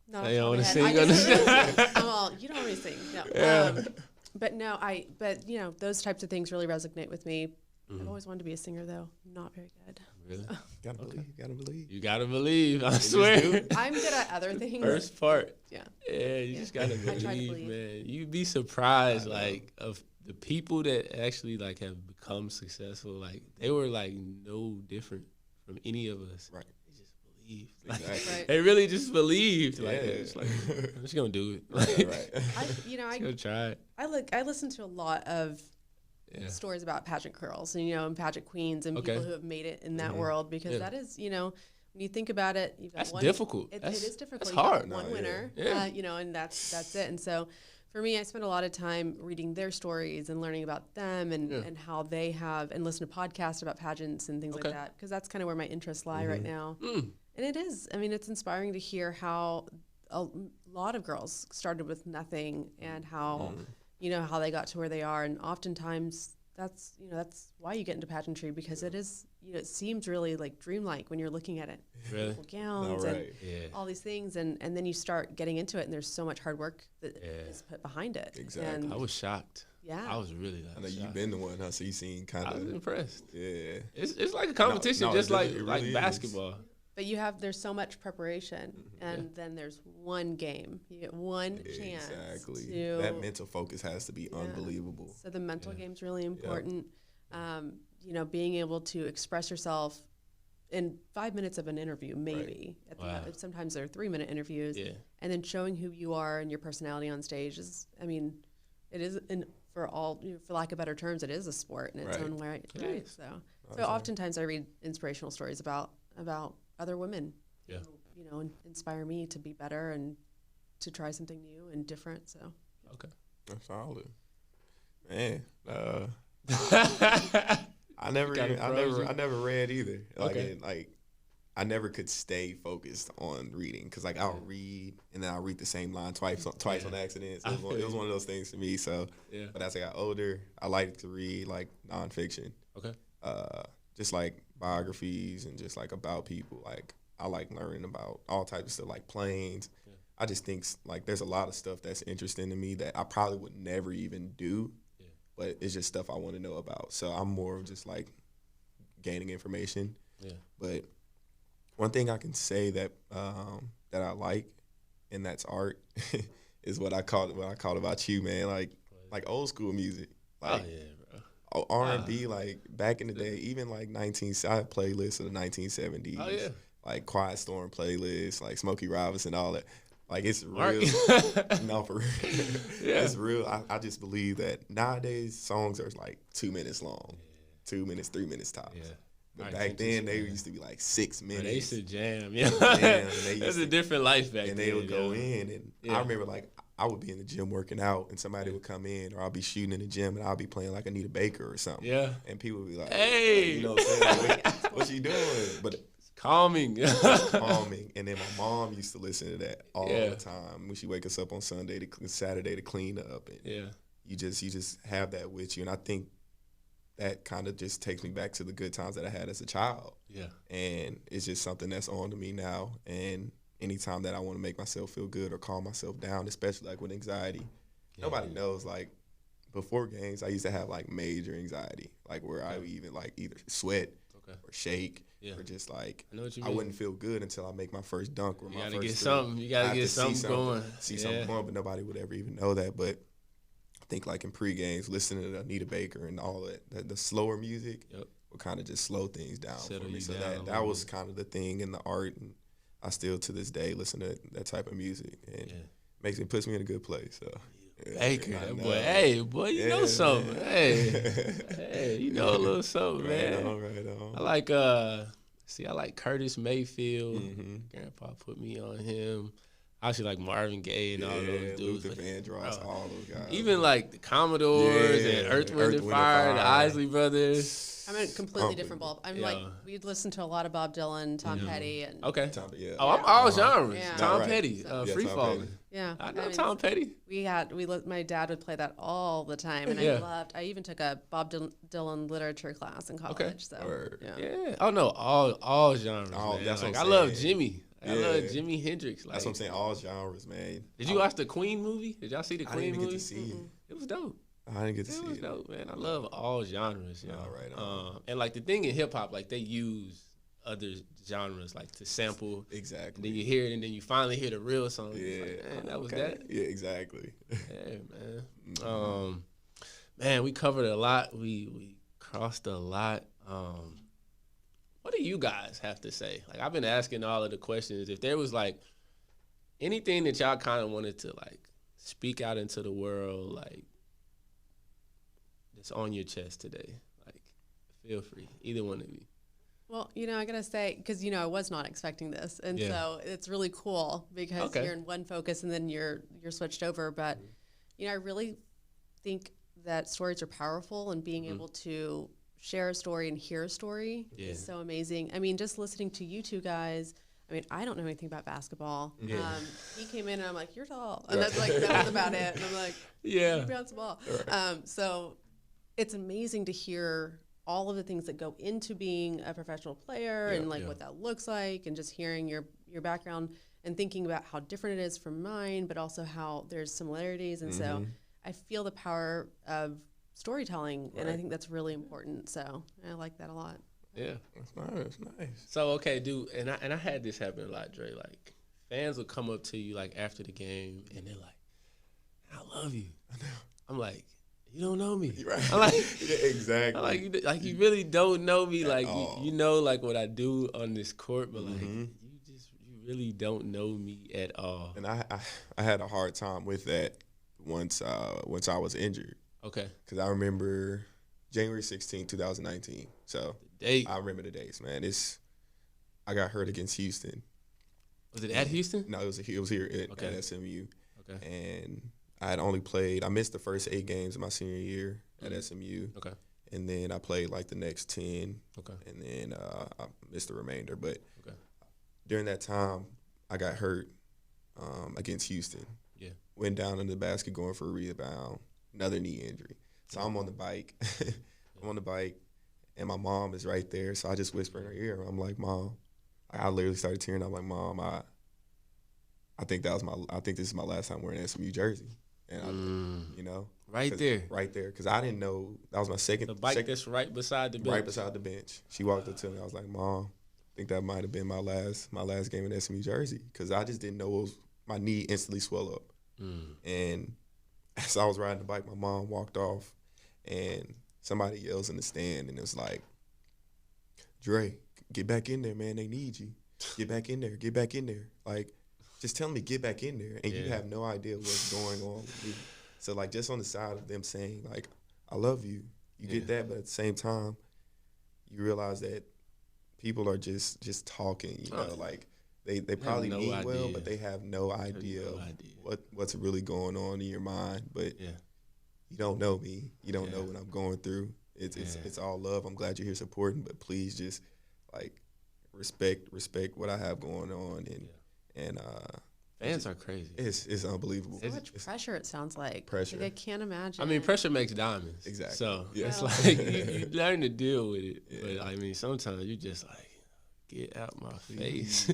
No, I don't want to sing. you don't want me to sing. No. But those types of things really resonate with me. I've always wanted to be a singer, though. I'm not very good. Really? Gotta believe. You gotta believe. I swear. I'm good at other things. First part. Yeah. Yeah, you just gotta I try to believe, man. You'd be surprised, like, of the people that actually like have become successful. Like, they were like no different from any of us. Right. They just believed. Like, Right. They really just believed. Like, Yeah. it's like, I'm just gonna do it. Right. I'm gonna try it. I listen to a lot of stories about pageant girls and pageant queens and people who have made it in that world, because that is when you think about it, you've got difficult. It is difficult. That's you've got hard. one winner, and that's it. And so for me, I spend a lot of time reading their stories and learning about them and how they have, and listen to podcasts about pageants and things like that, because that's kind of where my interests lie right now. And it is. I mean, it's inspiring to hear how a lot of girls started with nothing and how how they got to where they are, and oftentimes that's why you get into pageantry, because it is it seems really like dreamlike when you're looking at it. Really? Beautiful gowns and all these things, and then you start getting into it, and there's so much hard work that is put behind it. Exactly. And I was shocked. Yeah. I was really I know shocked. you've been the one, huh? So you seen kind of. I was impressed. Yeah. It's like a competition, just like really basketball. But there's so much preparation, and then there's one game. You get one chance. Exactly. That mental focus has to be unbelievable. So the mental game's really important. Being able to express yourself in 5 minutes of an interview, maybe. Right. Sometimes they're 3-minute interviews. Yeah. And then showing who you are and your personality on stage is, it is, for lack of better terms, it is a sport in its own way. Right. So oftentimes I read inspirational stories about other women who, inspire me to be better and to try something new and different. So that's solid, man. I never read either. I never could stay focused on reading, because I'll read and then I'll read the same line twice on accident. So it was one of those things for me. So, but as I got older, I like to read like nonfiction. Just like biographies and just like about people. Like I like learning about all types of stuff, like planes. I just think like there's a lot of stuff that's interesting to me that I probably would never even do, but it's just stuff I want to know about. So I'm more of just like gaining information. But one thing I can say that that I like, and that's art, is what I called about you, man. Like old school music. Like, R&B, like back in the day, even like I had playlists of the 1970s, like Quiet Storm playlists, like Smokey Robinson, all that. Like it's real. No, for real. It's real. I just believe that nowadays songs are like 2 minutes long, 2 minutes, 3 minutes tops. But back then they used to be like 6 minutes. They used to jam. That's a different life back then. And they would go in, and I remember like I would be in the gym working out, and somebody would come in, or I'll be shooting in the gym, and I'll be playing like Anita Baker or something. Yeah. And people would be like, hey. You know what I'm saying? Like, what you doing? But calming. calming. And then my mom used to listen to that all the time when she wake us up on Saturday to clean up. And you just have that with you. And I think that kind of just takes me back to the good times that I had as a child. Yeah. And it's just something that's on to me now. And anytime that I want to make myself feel good or calm myself down, especially like with anxiety, nobody knows, like, before games, I used to have like major anxiety, like where I would even like either sweat or shake or just like I wouldn't feel good until I make my first dunk or my first three. You gotta get something going. See something going, but nobody would ever even know that. But I think like in pre-games, listening to Anita Baker and all that, the slower music would kind of just slow things down for me. So that was kind of the thing in the art, and I still to this day listen to that type of music, and puts me in a good place. So. Baker, that boy. Hey, boy, you know something. Hey, you know a little something, man. Right on. I like I like Curtis Mayfield. Grandpa put me on him. I actually like Marvin Gaye and all those dudes. Luther Vandross, all those guys. Even like the Commodores and Earth, Wind and Fire, the Isley Brothers. I'm in a completely different ball. I'm like, we'd listen to a lot of Bob Dylan, Tom Petty. And I'm all genres. Yeah. Tom Petty, Free Falling. Yeah, I know Tom Petty. My dad would play that all the time, and I even took a Bob Dylan literature class in college. Okay. So Oh no, all genres. That's like, what I'm I love Jimmy. I love Jimi Hendrix. Like, that's what I'm saying. All genres, man. Did you watch the Queen movie? Did y'all see the Queen movie? I didn't get to see it. It was dope. I didn't get to see it. It was dope, man. I love all genres. All right. And like the thing in hip hop, like they use other genres like to sample. Exactly. And then you hear it, and then you finally hear the real song. Yeah. Like, man, that was that. Yeah, exactly. Yeah, man. Man, we covered a lot. We crossed a lot. What do you guys have to say? Like, I've been asking all of the questions. If there was like anything that y'all kind of wanted to like speak out into the world, like that's on your chest today, like feel free, either one of you. Well, I gotta say, because I was not expecting this, and so it's really cool because you're in one focus and then you're switched over. But I really think that stories are powerful, and being able to share a story and hear a story is so amazing. I mean, just listening to you two guys. I mean, I don't know anything about basketball. He came in and I'm like, "You're tall," and that's like that was about it. And I'm like, "You bounce the ball." Right. So it's amazing to hear all of the things that go into being a professional player and like what that looks like, and just hearing your background and thinking about how different it is from mine, but also how there's similarities. And so I feel the power of storytelling, and I think that's really important. So I like that a lot. Yeah, that's nice. So okay, dude, and I had this happen a lot, Dre. Like fans will come up to you like after the game, and they're like, "I love you." I know. I'm like, "You don't know me." Right. I'm like, exactly. I'm like you really don't know me. Like you know like what I do on this court, but like you really don't know me at all. And I had a hard time with that once I was injured. Okay. Because I remember January 16, 2019. So I remember the days, man. I got hurt against Houston. Was it at Houston? No, it was here at SMU. Okay. And I had only played. I missed the first 8 games of my senior year at SMU. Okay. And then I played like the next 10. Okay. And then I missed the remainder. But during that time, I got hurt against Houston. Yeah. Went down in the basket going for a rebound. Another knee injury. So I'm on the bike. And my mom is right there. So I just whisper in her ear. I'm like, "Mom," I literally started tearing. I'm like, "Mom, I think this is my last time wearing an SMU jersey." And right there, because I didn't know that was my second. The bike that's right beside the bench. Right beside the bench. She walked up to me. I was like, "Mom, I think that might have been my last game in SMU jersey," because I just didn't know my knee instantly swelled up. And as I was riding the bike, my mom walked off, and somebody yells in the stand, and it's like, "Dre, get back in there, man. They need you. Get back in there. Get back in there." Like, just tell me, get back in there. And you have no idea what's going on with me. So, like, just on the side of them saying, like, "I love you," you get that, but at the same time, you realize that people are just talking, like, They probably no mean well, idea. but they have no idea what's really going on in your mind. But you don't know me. You don't know what I'm going through. It's all love. I'm glad you're here supporting, but please just like respect what I have going on, and fans are crazy. It's unbelievable. So much pressure, it sounds like. Pressure. Like, I can't imagine. I mean, pressure makes diamonds. Exactly. So Yeah. it's like you learn to deal with it. Yeah. But I mean, sometimes you just like, get out my face.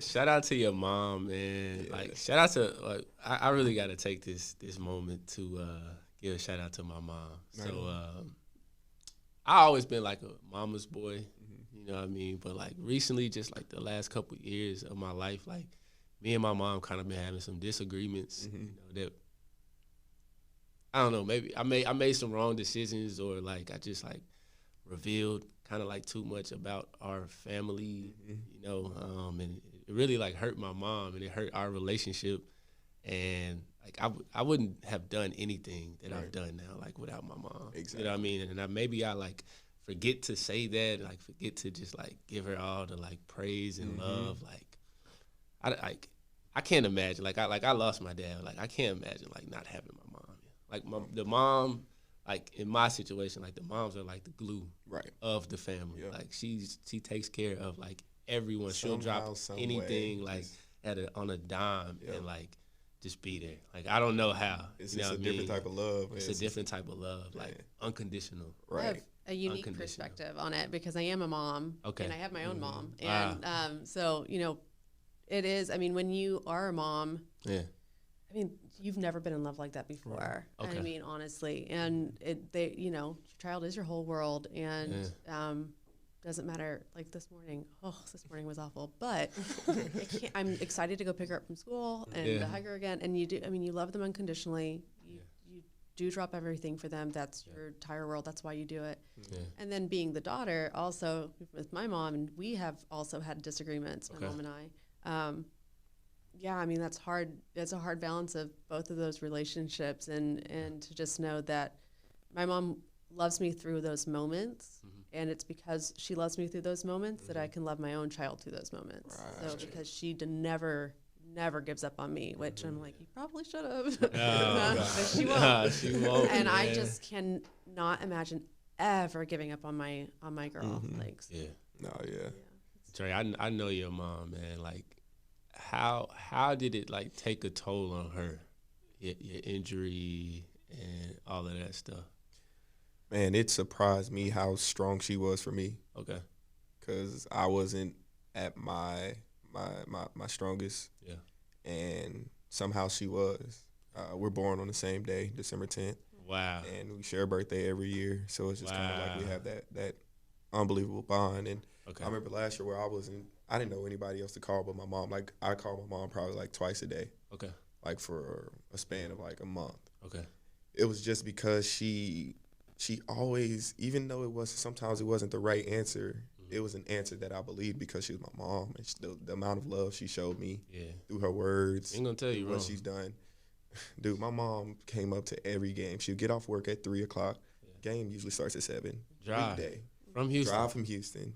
Shout out to your mom, man. Yeah. Like, shout out to I really got to take this moment to give a shout out to my mom. So I always been like a mama's boy, you know what I mean? But like recently, just like the last couple of years of my life, like me and my mom kind of been having some disagreements, you know, that I don't know, maybe I made some wrong decisions, or like I just like revealed kind of like too much about our family, you know, and it really like hurt my mom, and it hurt our relationship, and like I wouldn't have done anything that I've done now like without my mom. Exactly. You know what I mean? And maybe I like forget to say that, like forget to just like give her all the like praise and love. Like I can't imagine, like I lost my dad. Like I can't imagine like not having my mom. Like the mom, like in my situation, like the moms are like the glue of the family. Yep. Like she takes care of like everyone. She'll drop anything like on a dime and like just be there. Like I don't know how. It's just a different type of love. It's a different type of love, like unconditional. Right. I have a unique perspective on it because I am a mom, and I have my own mom, and so you know, it is. I mean, when you are a mom, I mean, you've never been in love like that before. Okay. I mean, honestly, and you know, your child is your whole world, and doesn't matter. Like this morning was awful, but I'm excited to go pick her up from school and to hug her again. And you do. I mean, you love them unconditionally. You do drop everything for them. That's your entire world. That's why you do it. Yeah. And then being the daughter, also with my mom, and we have also had disagreements. My mom and I. Yeah, I mean, that's hard. It's a hard balance of both of those relationships, and to just know that my mom loves me through those moments, and it's because she loves me through those moments that I can love my own child through those moments. Right. So because she never gives up on me, which I'm like, you probably should have. But she won't. She won't. And I just cannot imagine ever giving up on my girl. Like, so, Jarrey, I know your mom, man. Like, how did it like take a toll on her, your injury and all of that stuff? Man, it surprised me how strong she was for me. Okay. Because I wasn't at my strongest. Yeah. And somehow she was. We're born on the same day, December 10th. Wow. And we share a birthday every year. So it's just kind of like we have that unbelievable bond. And I remember last year where I didn't know anybody else to call but my mom. Like, I called my mom probably like twice a day. Okay. Like for a span of like a month. Okay. It was just because she always, even though sometimes it wasn't the right answer, it was an answer that I believed because she was my mom, and the amount of love she showed me through her words. Ain't gonna tell you what she's done. Dude, my mom came up to every game. She would get off work at 3 o'clock. Game usually starts at 7. Drive weekday. From Houston. Drive from Houston.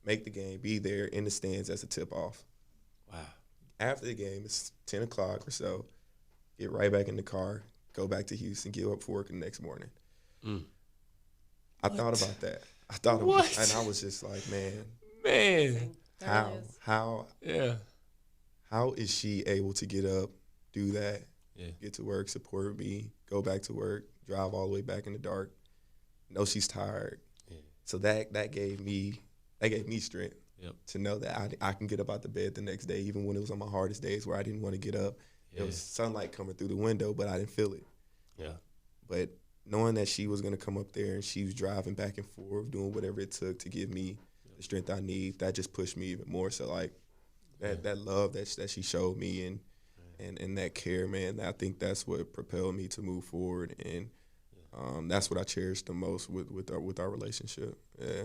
Make the game. Be there in the stands as a tip off. Wow. After the game, it's 10 o'clock or so. Get right back in the car. Go back to Houston. Get up for work the next morning. I thought about that. I thought about it, and I was just like, man, how is she able to get up, do that, get to work, support me, go back to work, drive all the way back in the dark, know she's tired. So that gave me strength to know that I can get up out the bed the next day, even when it was on my hardest days where I didn't want to get up. There was sunlight coming through the window, but I didn't feel it. Yeah. But knowing that she was going to come up there and she was driving back and forth, doing whatever it took to give me the strength I need, that just pushed me even more. So, like, that love that she showed me and that care, man, I think that's what propelled me to move forward. And that's what I cherish the most with our relationship. Yeah.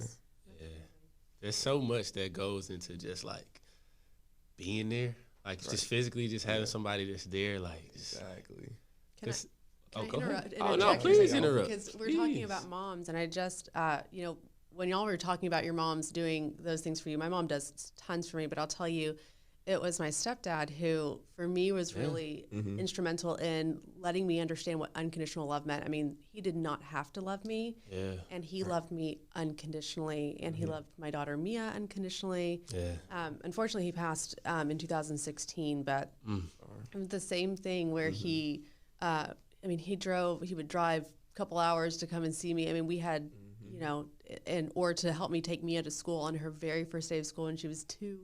There's so much that goes into just, like, being there. Like, just physically just having somebody that's there, like. Exactly. Can I go ahead. interject? Oh, no, please interrupt. Because we're talking about moms, and I just, when y'all were talking about your moms doing those things for you, my mom does tons for me, but I'll tell you, it was my stepdad who, for me, was really instrumental in letting me understand what unconditional love meant. I mean, he did not have to love me, and he loved me unconditionally, and he loved my daughter Mia unconditionally. Unfortunately, he passed in 2016, but it was the same thing where he would drive a couple hours to come and see me. I mean, we had, you know, or to help me take Mia to school on her very first day of school when she was 2.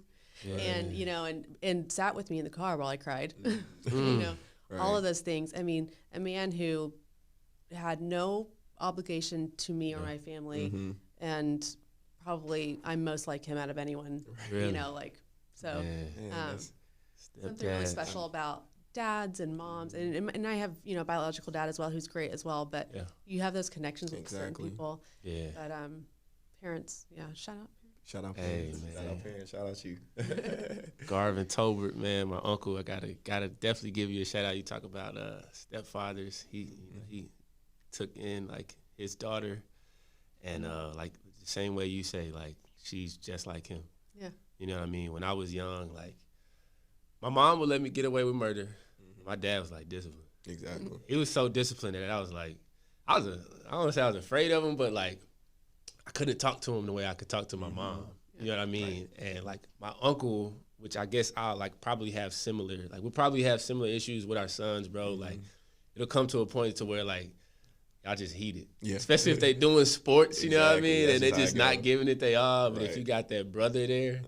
And, you know, and sat with me in the car while I cried, you know, all of those things. I mean, a man who had no obligation to me or my family, and probably I'm most like him out of anyone, you know, like, so something really special about dads and moms. And I have, you know, a biological dad as well, who's great as well, but you have those connections with certain people. But parents, shout out. Shout out parents. Hey, man. Shout out parents. Shout out you. Garvin Tolbert, man, my uncle. I gotta definitely give you a shout out. You talk about stepfathers. He took in like his daughter, and like the same way you say, like she's just like him. Yeah. You know what I mean? When I was young, like my mom would let me get away with murder. My dad was like disciplined. Exactly. He was so disciplined that I was like, I don't want to say I was afraid of him, but like, I couldn't talk to him the way I could talk to my mom. You know what I mean? Right. And like my uncle, which I guess I'll like probably have similar, like we'll probably have similar issues with our sons, bro. Like it'll come to a point to where like y'all just heated. Yeah. Especially if they doing sports, you know what I mean? That's and they just not giving it they all. But if you got that brother there,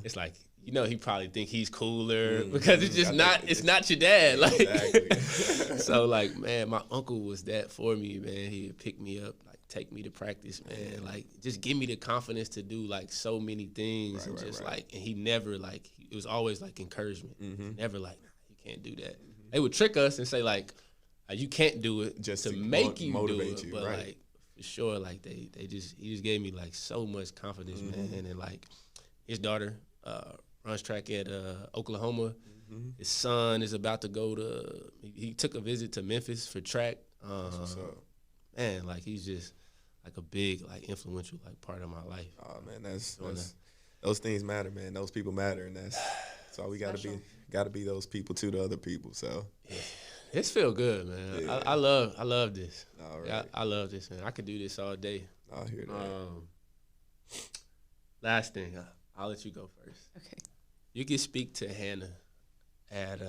it's like, you know, he probably think he's cooler because it's just it's not your dad. Like, exactly. So like, man, my uncle was that for me, man. He'd pick me up, like take me to practice, man. Like just give me the confidence to do like so many things. Like, and he never like, it was always like encouragement. Never like, nah, you can't do that. They would trick us and say like, you can't do it just to make you motivate do it. But like, for sure, like he just gave me like so much confidence, man. And like his daughter, runs track at Oklahoma. His son is about to go to, he took a visit to Memphis for track. Man, like he's just like a big, like influential, like part of my life. Oh man, that's those things matter, man. Those people matter, and that's why we gotta be those people to the other people. So it's feel good, man. Yeah. I love this. All right. I love this, man. I could do this all day. I'll hear that. Last thing, I'll let you go first. Okay. You can speak to Hannah at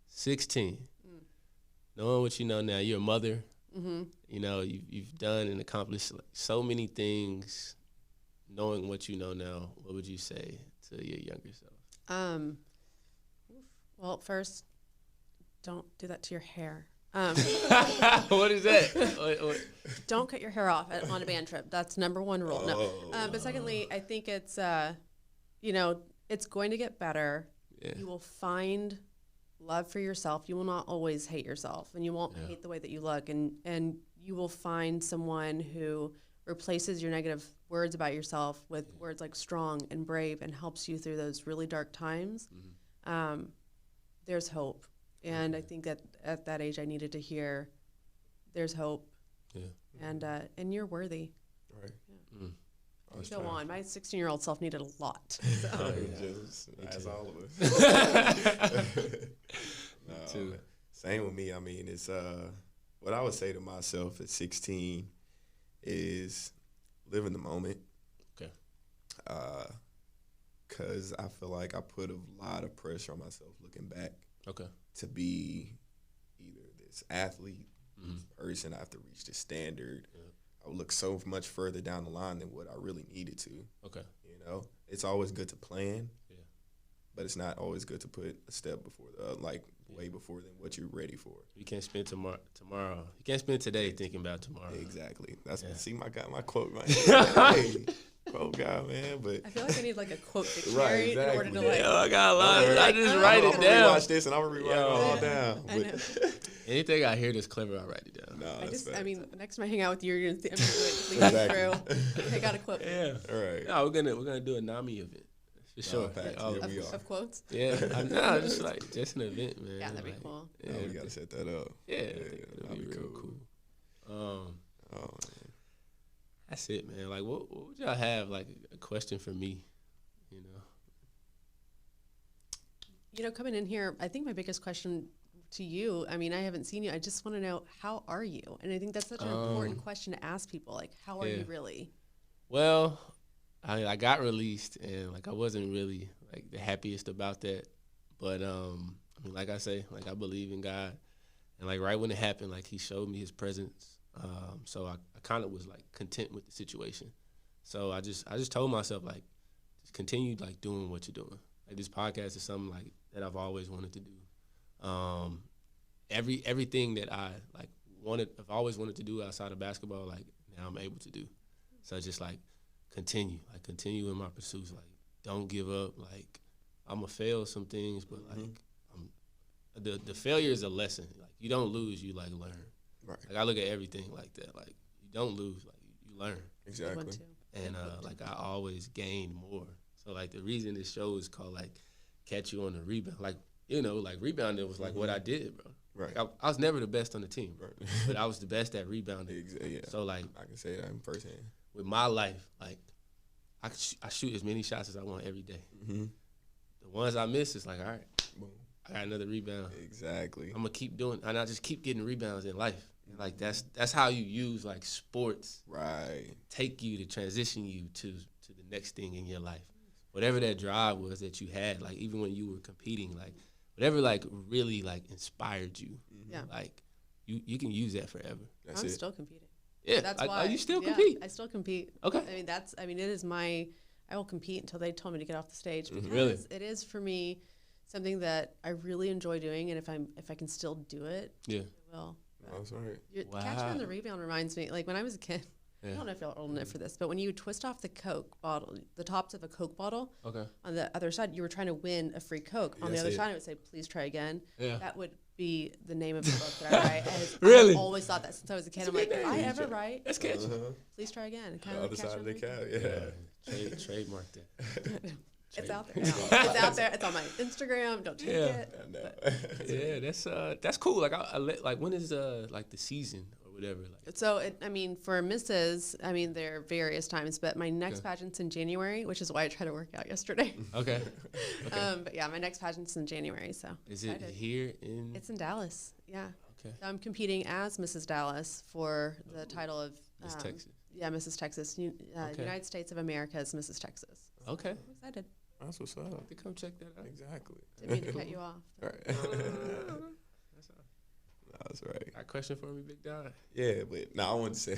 16, knowing what you know now. You're a mother. You know, you've done and accomplished like so many things. Knowing what you know now, what would you say to your younger self? Well, first, don't do that to your hair. What is that? Don't cut your hair off on a band trip. That's number one rule. No. But secondly, I think it's, you know, it's going to get better. Yeah. You will find love for yourself. You will not always hate yourself, and you won't hate the way that you look. And you will find someone who replaces your negative words about yourself with words like strong and brave and helps you through those really dark times. There's hope. And I think that at that age, I needed to hear, "There's hope," and you're worthy. Right. Yeah. Go on. My 16-year-old self needed a lot. So. As all of us. No, same with me. I mean, it's what I would say to myself at 16 is live in the moment. Okay. Because I feel like I put a lot of pressure on myself looking back. Okay. To be either this athlete, this person, I have to reach this standard. Yeah. I would look so much further down the line than what I really needed to. Okay. You know, it's always good to plan, but it's not always good to put a step before, way before than what you're ready for. You can't spend tomorrow. You can't spend today thinking about tomorrow. Exactly. That's my quote right here. Quote guy, man. But I feel like I need like a quote dictionary in order to like. I got a lot. I just write it down. I'm gonna rewatch this and I'm gonna rewrite it all down. I know. Anything I hear that's clever, I write it down. No, I mean, next time I hang out with you, you're gonna lead me through. I got a quote. Yeah. All right. No, we're gonna do a NAMI event. For sure. Of quotes? Yeah. Just an event, man. Yeah, that'd be cool. Yeah, we gotta set that up. Yeah, I think that'd be real cool. Man. That's it, man. Like, what would y'all have, like, a question for me, you know? You know, coming in here, I think my biggest question to you, I mean, I haven't seen you. I just want to know, how are you? And I think that's such an important question to ask people. Like, how are you really? Well, I got released, and, like, I wasn't really, like, the happiest about that. But, I mean, like I say, like, I believe in God. And, like, right when it happened, like, he showed me his presence. So I kind of was, like, content with the situation. So I just told myself, like, just continue, like, doing what you're doing. Like, this podcast is something, like, that I've always wanted to do. Everything that I've always wanted to do outside of basketball, like, now I'm able to do. So just, like, continue in my pursuits. Like, don't give up. Like, I'm going to fail some things, but, like, the failure is a lesson. Like, you don't lose, you, like, learn. Right. Like, I look at everything like that. Like, you don't lose, like, you learn. Exactly. And, like, I always gain more. So, like, the reason this show is called, like, Catch You on the Rebound. Like, you know, like, rebounding was, like, what I did, bro. Right. Like, I was never the best on the team, Right. but I was the best at rebounding. Yeah. So, like, I can say that in firsthand. with my life, like, I shoot as many shots as I want every day. Mm-hmm. The ones I miss, it's like, all right, Boom. I got another rebound. Exactly. I'm going to keep doing, and I just keep getting rebounds in life. And, like, that's how you use, like, sports. Right. Take you to transition you to the next thing in your life. Whatever that drive was that you had, like, even when you were competing, like, whatever, like, really, like, inspired you. Yeah. Like, you can use that forever. I'm still competing. Yeah. That's why. You still compete? I still compete. Okay. I mean, it is I will compete until they told me to get off the stage. Because Really? it is, for me, something that I really enjoy doing. And if I can still do it, Yeah. I will. That's right. Wow. Catch You on the Rebound reminds me, like, when I was a kid, I don't know if y'all are old enough for this, but when you would twist off the Coke bottle, the tops of a Coke bottle, on the other side, you were trying to win a free Coke. On the other side, it would say, please try again. Yeah. That would be the name of the book that I write. Really? I've always thought that since I was a kid. I'm like, if I ever write, Let's catch you. please try again. And The other side of the cow, yeah. Trademark that. It's out there. It's out there. It's on my Instagram. Don't take it. Yeah, that's cool. Like, like, when is like the season or whatever? Like, so I mean, for Mrs., I mean, there are various times, but my next pageant's in January, which is why I tried to work out yesterday. Okay. But yeah, my next pageant's in January. So is it here in? It's in Dallas. Yeah. Okay. So I'm competing as Mrs. Dallas for the title of Miss Texas. Yeah, Mrs. Texas. United States of America's Mrs. Texas. So Okay. I'm excited. That's what's up. To come check that out. Exactly. Didn't mean to cut you off. Right. That's right. Got a question for me, Big Dog? Yeah, but now I want to say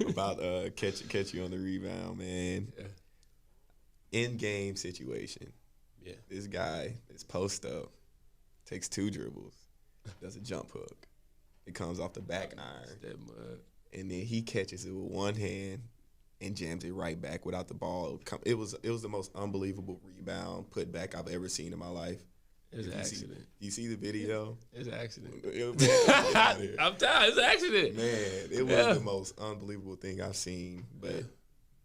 about catch you on the rebound, man. Yeah. In-game situation. Yeah. This guy is post up, takes 2 dribbles, does a jump hook. It comes off the back iron, That mud. and then he catches it with one hand and jams it right back without the ball. It was the most unbelievable rebound put back I've ever seen in my life. It was an accident. You see the video? It's an accident. I'm tired. It's an accident. Man, it was the most unbelievable thing I've seen. But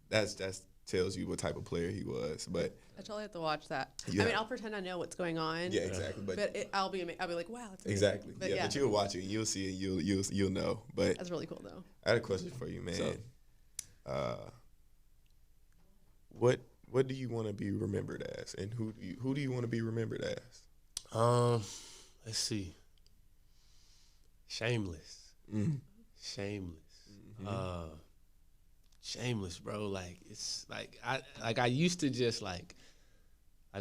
that's tells you what type of player he was. But I totally have to watch that. Yeah. I mean, I'll pretend I know what's going on. Yeah, exactly. But I'll be like, wow, that's amazing. exactly. But But you'll watch it, and you'll see it, you'll know. But that's really cool, though. I had a question for you, man. What do you want to be remembered as, and who do you want to be remembered as? Let's see. Shameless. Shameless. Shameless, bro. Like, it's like I used to just like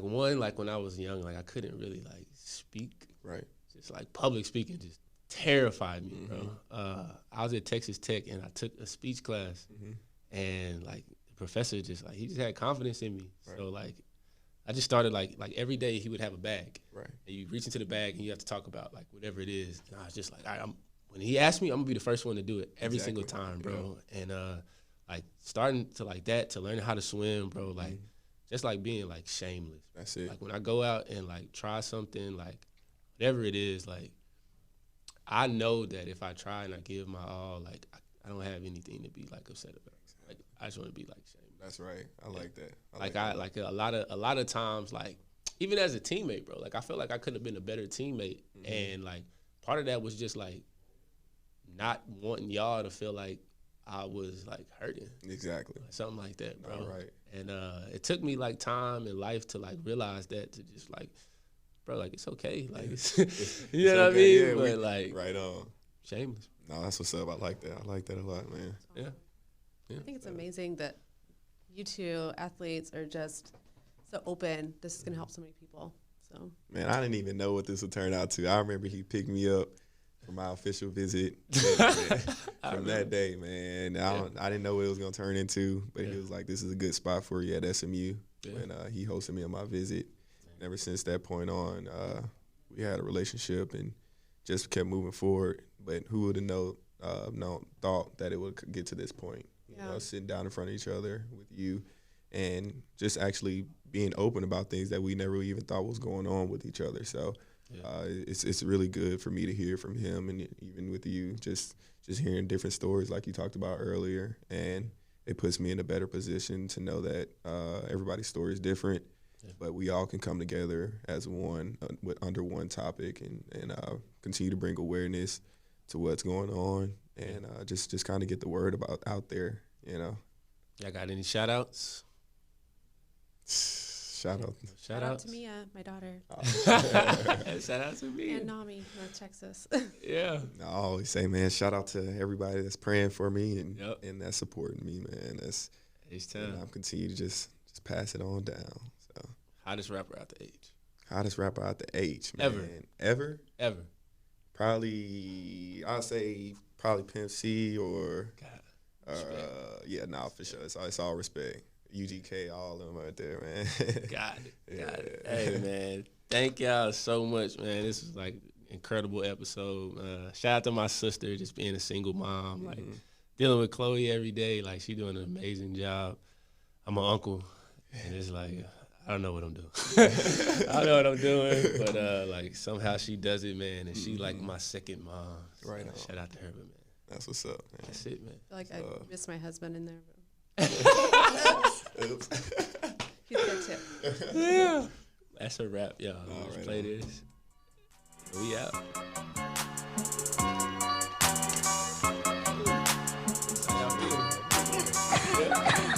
when I was young, like, I couldn't really like speak. Right. Just like public speaking just terrified me, bro. I was at Texas Tech and I took a speech class, and like the professor just like he just had confidence in me. Right. So like I just started like every day he would have a bag. Right. And you reach into the bag and you have to talk about like whatever it is. And I was just like, all right, when he asked me, I'm gonna be the first one to do it every single time, bro. Yeah. And like starting to like that, to learning how to swim, bro, like just like being like shameless. That's it. Like when I go out and like try something, like whatever it is, like I know that if I try and I give my all, like I don't have anything to be like upset about. Like I just want to be like shameless. That's right. I like that. Like a lot of times, like even as a teammate, bro, like I feel like I could have been a better teammate, and like part of that was just like not wanting y'all to feel like I was like hurting. Exactly. Something like that, bro. All right. And it took me like time in life to like realize that, to just like, bro, like it's okay. Like it's, you know what I mean? Yeah, but like right on. Shameless. No, that's what's up. I like that. I like that a lot, man. Yeah. I think it's amazing that you two athletes are just so open. This is going to help so many people. So, man, I didn't even know what this would turn out to. I remember he picked me up for my official visit from that day, man. I didn't know what it was going to turn into, but he was like, this is a good spot for you at SMU. And he hosted me on my visit. And ever since that point on, we had a relationship and just kept moving forward. But who would have thought that it would get to this point? You know, sitting down in front of each other with you and just actually being open about things that we never even thought was going on with each other. So it's really good for me to hear from him, and even with you, just hearing different stories like you talked about earlier. And it puts me in a better position to know that everybody's story is different, but we all can come together as one under one topic and continue to bring awareness to what's going on, and just kind of get the word out there, you know. Y'all got any shout outs? Shout out to Mia, my daughter. Shout out to Mia. And NAMI, North Texas. Yeah. I always say, man, shout out to everybody that's praying for me and that's supporting me, man. It's time. And I'll continue to just pass it on down. So hottest rapper out the age. Hottest rapper out the age, man. Ever? Probably, I'll say Pimp C or for sure. It's all respect. UGK, all of them right there, man. Got it. Hey, man, thank y'all so much, man. This was like incredible episode. Shout out to my sister, just being a single mom, like dealing with Chloe every day. Like, she doing an amazing job. I'm an uncle, and it's like, I don't know what I'm doing. I don't know what I'm doing, but like somehow she does it, man. And she like my second mom. Right on. Shout out to her, man. That's what's up, man. That's it, man. I feel like I miss my husband in there. Oops. He's good too. Yeah. That's a wrap, y'all. Let's right play on. this. We out.